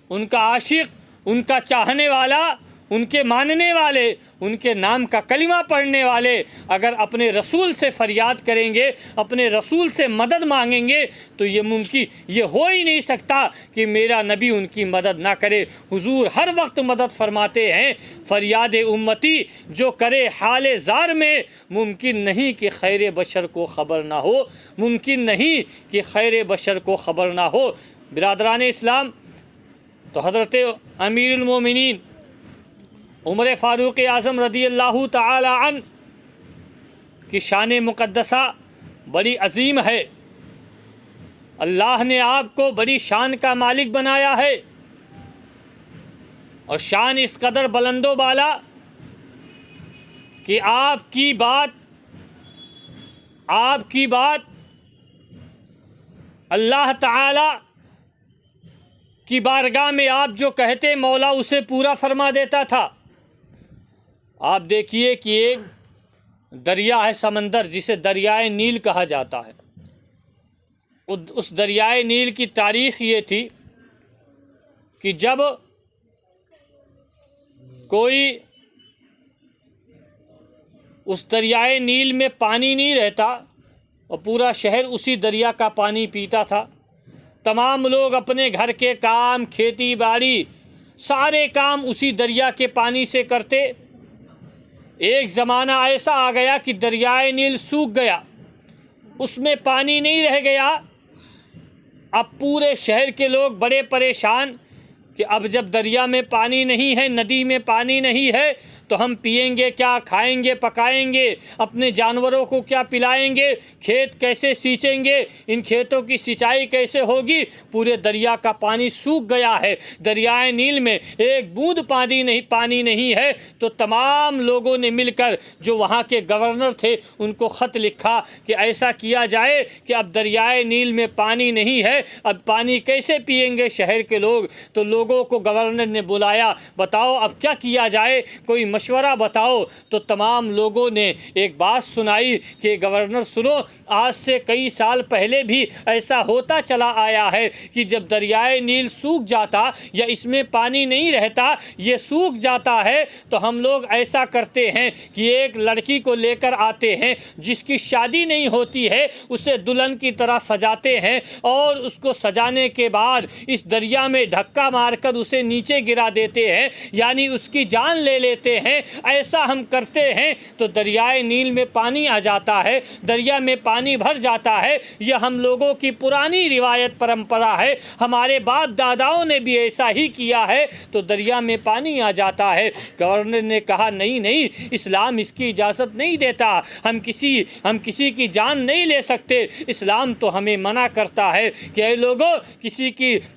ان کا عاشق، ان کا چاہنے والا، ان کے ماننے والے، ان کے نام کا کلمہ پڑھنے والے اگر اپنے رسول سے فریاد کریں گے، اپنے رسول سے مدد مانگیں گے، تو یہ ہو ہی نہیں سکتا کہ میرا نبی ان کی مدد نہ کرے۔ حضور ہر وقت مدد فرماتے ہیں۔ فریاد امتی جو کرے حال زار میں، ممکن نہیں کہ خیر بشر کو خبر نہ ہو، ممکن نہیں کہ خیر بشر کو خبر نہ ہو۔ برادران اسلام، تو حضرت امیر المومنین عمر فاروق اعظم رضی اللہ تعالی عنہ کی شان مقدسہ بڑی عظیم ہے۔ اللہ نے آپ کو بڑی شان کا مالک بنایا ہے، اور شان اس قدر بلند و بالا کہ آپ کی بات اللہ تعالی کی بارگاہ میں آپ جو کہتے مولا اسے پورا فرما دیتا تھا۔ آپ دیکھیے کہ ایک دریا ہے سمندر جسے دریائے نیل کہا جاتا ہے، اس دریائے نیل کی تاریخ یہ تھی کہ جب کوئی اس دریائے نیل میں پانی نہیں رہتا اور پورا شہر اسی دریا کا پانی پیتا تھا، تمام لوگ اپنے گھر کے کام، کھیتی باڑی، سارے کام اسی دریا کے پانی سے کرتے۔ ایک زمانہ ایسا آ گیا کہ دریائے نیل سوکھ گیا، اس میں پانی نہیں رہ گیا۔ اب پورے شہر کے لوگ بڑے پریشان کہ اب جب دریا میں پانی نہیں ہے، ندی میں پانی نہیں ہے، تو ہم پئیں گے کیا، کھائیں گے، پکائیں گے، اپنے جانوروں کو کیا پلائیں گے، کھیت کیسے سینچیں گے، ان کھیتوں کی سینچائی کیسے ہوگی؟ پورے دریا کا پانی سوکھ گیا ہے، دریائے نیل میں ایک بوند پانی نہیں ہے۔ تو تمام لوگوں نے مل کر، جو وہاں کے گورنر تھے، ان کو خط لکھا کہ ایسا کیا جائے کہ اب دریائے نیل میں پانی نہیں ہے، اب پانی کیسے پئیں گے شہر کے لوگ؟ تو لوگوں کو گورنر نے بلایا، بتاؤ اب کیا کیا جائے، کوئی مشورہ بتاؤ۔ تو تمام لوگوں نے ایک بات سنائی کہ گورنر سنو، آج سے کئی سال پہلے بھی ایسا ہوتا چلا آیا ہے کہ جب دریائے نیل سوکھ جاتا یا اس میں پانی نہیں رہتا، یہ سوکھ جاتا ہے، تو ہم لوگ ایسا کرتے ہیں کہ ایک لڑکی کو لے کر آتے ہیں جس کی شادی نہیں ہوتی ہے، اسے دلہن کی طرح سجاتے ہیں، اور اس کو سجانے کے بعد اس دریا میں دھکا مار مار کر اسے نیچے گرا دیتے ہیں، یعنی اس کی جان لے لیتے ہیں، ایسا ہم کرتے ہیں تو دریائے نیل میں پانی آ جاتا ہے، دریا میں پانی بھر جاتا ہے۔ یہ ہم لوگوں کی پرانی روایت پرمپرا ہے، ہمارے باپ داداؤں نے بھی ایسا ہی کیا ہے تو دریا میں پانی آ جاتا ہے۔ گورنر نے کہا نہیں نہیں، اسلام اس کی اجازت نہیں دیتا، ہم کسی کی جان نہیں لے سکتے، اسلام تو ہمیں منع کرتا ہے کہ اے لوگوں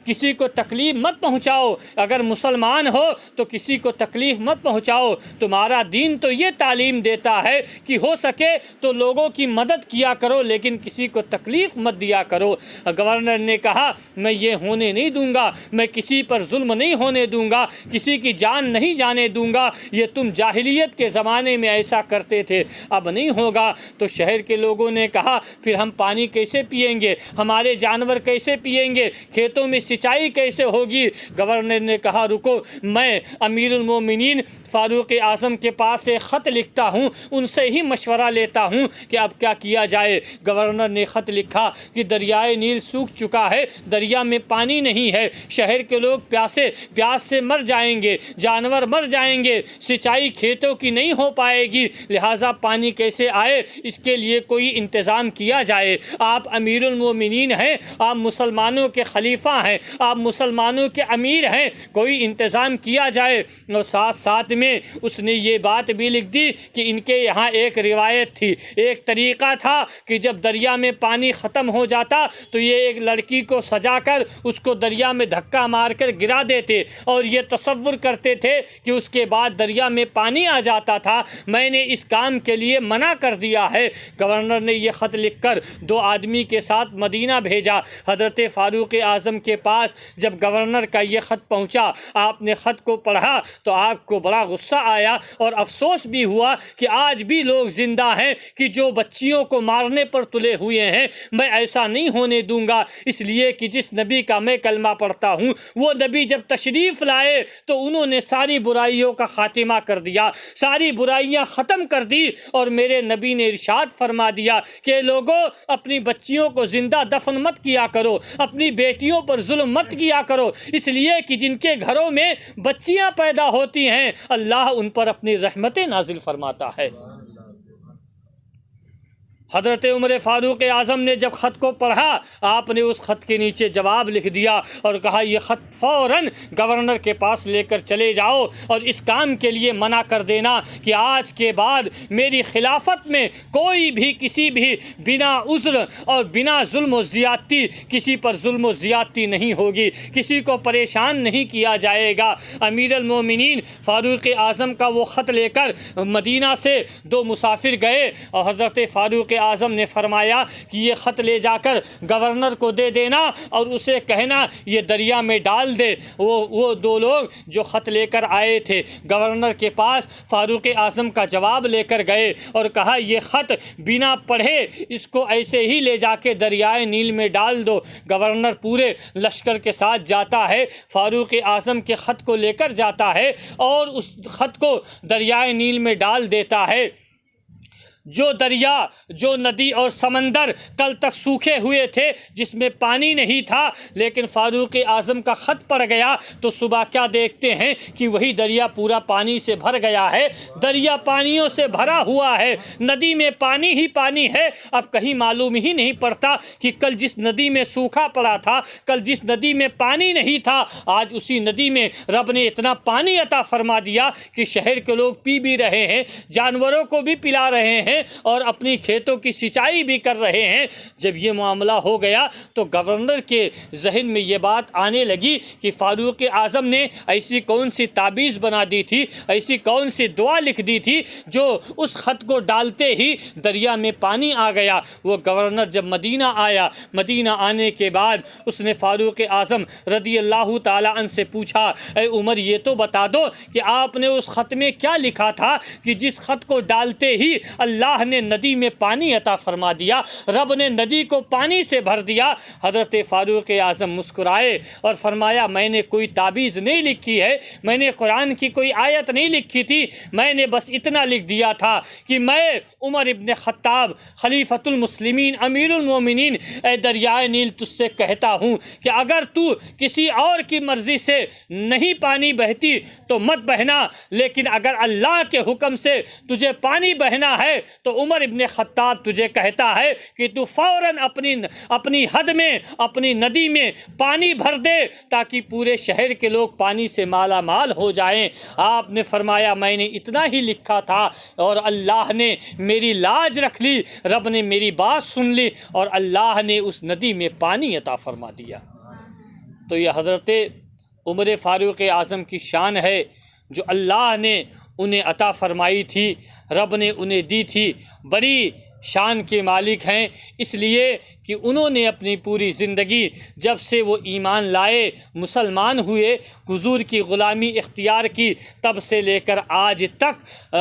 کسی کو تکلیف مت پہنچاؤ، اگر مسلمان ہو تو کسی کو تکلیف مت پہنچاؤ، تمہارا دین تو یہ تعلیم دیتا ہے کہ ہو سکے تو لوگوں کی مدد کیا کرو لیکن کسی کو تکلیف مت دیا کرو۔ گورنر نے کہا میں یہ ہونے نہیں دوں گا، میں کسی پر ظلم نہیں ہونے دوں گا، کسی کی جان نہیں جانے دوں گا، یہ تم جاہلیت کے زمانے میں ایسا کرتے تھے، اب نہیں ہوگا۔ تو شہر کے لوگوں نے کہا پھر ہم پانی کیسے پئیں گے، ہمارے جانور کیسے پئیں گے، کھیتوں میں سینچائی کیسے ہوگی؟ گورنر نے کہا رکو، میں امیر المومنین فاروق اعظم کے پاس ایک خط لکھتا ہوں، ان سے ہی مشورہ لیتا ہوں کہ اب کیا کیا جائے۔ گورنر نے خط لکھا کہ دریائے نیل سوکھ چکا ہے، دریا میں پانی نہیں ہے، شہر کے لوگ پیاس سے مر جائیں گے، جانور مر جائیں گے، سینچائی کھیتوں کی نہیں ہو پائے گی، لہٰذا پانی کیسے آئے، اس کے لیے کوئی انتظام کیا جائے۔ آپ امیر المومنین ہیں، آپ مسلمانوں کے خلیفہ ہیں، آپ مسلمانوں کے امیر ہیں، کوئی انتظام کیا جائے۔ اور ساتھ میں اس نے یہ بات بھی لکھ دی کہ ان کے یہاں ایک روایت تھی، ایک طریقہ تھا کہ جب دریا میں پانی ختم ہو جاتا تو یہ ایک لڑکی کو سجا کر اس کو دریا میں دھکا مار کر گرا دیتے اور یہ تصور کرتے تھے کہ اس کے بعد دریا میں پانی آ جاتا تھا، میں نے اس کام کے لیے منع کر دیا ہے۔ گورنر نے یہ خط لکھ کر 2 آدمی کے ساتھ مدینہ بھیجا۔ حضرت فاروق اعظم کے پاس جب گورنر کا یہ خط پہنچا، آپ نے خط کو پڑھا تو آپ کو بڑا غصہ آیا اور افسوس بھی ہوا کہ آج بھی لوگ زندہ ہیں کہ جو بچیوں کو مارنے پر تلے ہوئے ہیں۔ میں ایسا نہیں ہونے دوں گا، اس لیے کہ جس نبی کا میں کلمہ پڑھتا ہوں وہ نبی جب تشریف لائے تو انہوں نے ساری برائیوں کا خاتمہ کر دیا، ساری برائیاں ختم کر دی، اور میرے نبی نے ارشاد فرما دیا کہ لوگوں اپنی بچیوں کو زندہ دفن مت کیا کرو، اپنی بیٹیوں پر ظلم مت کیا کرو، اس لیے کہ جن کے گھروں میں بچیاں پیدا ہوتی ہیں اللہ ان پر اپنی رحمتیں نازل فرماتا ہے۔ حضرت عمر فاروق اعظم نے جب خط کو پڑھا، آپ نے اس خط کے نیچے جواب لکھ دیا اور کہا یہ خط فوراً گورنر کے پاس لے کر چلے جاؤ اور اس کام کے لیے منع کر دینا کہ آج کے بعد میری خلافت میں کوئی بھی کسی بھی بنا عذر اور بنا ظلم و زیادتی کسی پر ظلم و زیادتی نہیں ہوگی، کسی کو پریشان نہیں کیا جائے گا۔ امیر المومنین فاروق اعظم کا وہ خط لے کر مدینہ سے 2 مسافر گئے اور حضرت فاروق اعظم نے فرمایا کہ یہ خط لے جا کر گورنر کو دے دینا اور اسے کہنا یہ دریا میں ڈال دے۔ وہ 2 لوگ جو خط لے کر آئے تھے گورنر کے پاس فاروق اعظم کا جواب لے کر گئے اور کہا یہ خط بنا پڑھے اس کو ایسے ہی لے جا کے دریائے نیل میں ڈال دو۔ گورنر پورے لشکر کے ساتھ جاتا ہے، فاروق اعظم کے خط کو لے کر جاتا ہے اور اس خط کو دریائے نیل میں ڈال دیتا ہے۔ جو دریا، جو ندی اور سمندر کل تک سوکھے ہوئے تھے جس میں پانی نہیں تھا، لیکن فاروق اعظم کا خط پڑ گیا تو صبح کیا دیکھتے ہیں کہ وہی دریا پورا پانی سے بھر گیا ہے، دریا پانیوں سے بھرا ہوا ہے، ندی میں پانی ہی پانی ہے۔ اب کہیں معلوم ہی نہیں پڑتا کہ کل جس ندی میں سوکھا پڑا تھا، کل جس ندی میں پانی نہیں تھا، آج اسی ندی میں رب نے اتنا پانی عطا فرما دیا کہ شہر کے لوگ پی بھی رہے ہیں، جانوروں کو بھی پلا رہے ہیں اور اپنی کھیتوں کی سینچائی بھی کر رہے ہیں۔ جب یہ معاملہ ہو گیا تو گورنر کے ذہن میں یہ بات آنے لگی کہ فاروق اعظم نے ایسی کون سی تعبیذ بنا دی تھی، ایسی کون سی دعا لکھ دی تھی جو اس خط کو ڈالتے ہی دریا میں پانی آ گیا۔ وہ گورنر جب مدینہ آیا، مدینہ آنے کے بعد اس نے فاروق اعظم رضی اللہ تعالیٰ عنہ سے پوچھا اے عمر یہ تو بتا دو کہ آپ نے اس خط میں کیا لکھا تھا کہ جس خط کو ڈالتے ہی اللہ اللہ نے ندی میں پانی عطا فرما دیا، رب نے ندی کو پانی سے بھر دیا۔ حضرت فاروق اعظم مسکرائے اور فرمایا میں نے کوئی تعبیذ نہیں لکھی ہے، میں نے قرآن کی کوئی آیت نہیں لکھی تھی، میں نے بس اتنا لکھ دیا تھا کہ میں عمر ابن خطاب خلیفۃ المسلمین امیر المومنین اے دریائے نیل تجھ سے کہتا ہوں کہ اگر تو کسی اور کی مرضی سے نہیں پانی بہتی تو مت بہنا، لیکن اگر اللہ کے حکم سے تجھے پانی بہنا ہے تو عمر ابن خطاب تجھے کہتا ہے کہ تو فوراً اپنی حد میں اپنی ندی میں پانی بھر دے تاکہ پورے شہر کے لوگ پانی سے مالا مال ہو جائیں۔ آپ نے فرمایا میں نے اتنا ہی لکھا تھا اور اللہ نے میری لاج رکھ لی، رب نے میری بات سن لی اور اللہ نے اس ندی میں پانی عطا فرما دیا۔ تو یہ حضرت عمر فاروق اعظم کی شان ہے جو اللہ نے انہیں عطا فرمائی تھی، رب نے انہیں دی تھی۔ بڑی شان کے مالک ہیں اس لیے کہ انہوں نے اپنی پوری زندگی جب سے وہ ایمان لائے، مسلمان ہوئے، حضور کی غلامی اختیار کی، تب سے لے کر آج تک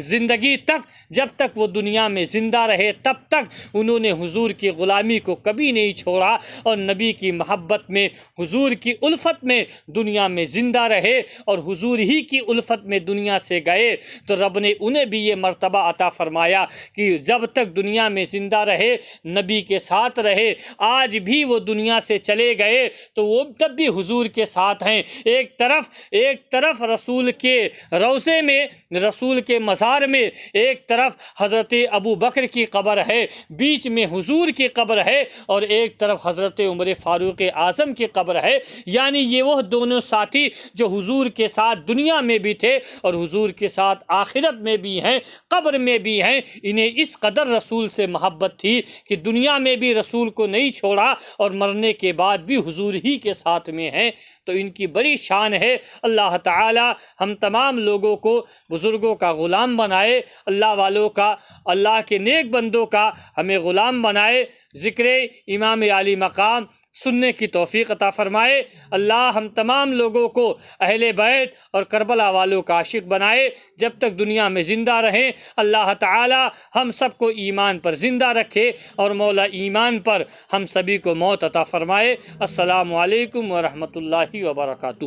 زندگی تک جب تک وہ دنیا میں زندہ رہے تب تک انہوں نے حضور کی غلامی کو کبھی نہیں چھوڑا اور نبی کی محبت میں، حضور کی الفت میں دنیا میں زندہ رہے اور حضور ہی کی الفت میں دنیا سے گئے۔ تو رب نے انہیں بھی یہ مرتبہ عطا فرمایا کہ جب تک دنیا میں زندہ رہے، نبی کے ساتھ رہے، آج بھی وہ دنیا سے چلے گئے تو وہ تب بھی حضور کے ساتھ ہیں۔ ایک طرف رسول کے روضے میں، رسول کے مزار میں، ایک طرف حضرت ابو بکر کی قبر ہے، بیچ میں حضور کی قبر ہے اور ایک طرف حضرت عمر فاروق اعظم کی قبر ہے۔ یعنی یہ وہ دونوں ساتھی جو حضور کے ساتھ دنیا میں بھی تھے اور حضور کے ساتھ آخرت میں بھی ہیں، قبر میں بھی ہیں۔ انہیں اس قدر رسول سے محبت تھی کہ دنیا میں بھی رسول کو نہیں چھوڑا اور مرنے کے بعد بھی حضور ہی کے ساتھ میں ہیں۔ تو ان کی بڑی شان ہے۔ اللہ تعالی ہم تمام لوگوں کو بزرگوں کا غلام بنائے، اللہ والوں کا، اللہ کے نیک بندوں کا ہمیں غلام بنائے، ذکر امام عالی مقام سننے کی توفیق عطا فرمائے۔ اللہ ہم تمام لوگوں کو اہل بیت اور کربلا والوں کا عاشق بنائے جب تک دنیا میں زندہ رہیں۔ اللہ تعالی ہم سب کو ایمان پر زندہ رکھے اور مولا ایمان پر ہم سبھی کو موت عطا فرمائے۔ السلام علیکم ورحمۃ اللہ وبرکاتہ۔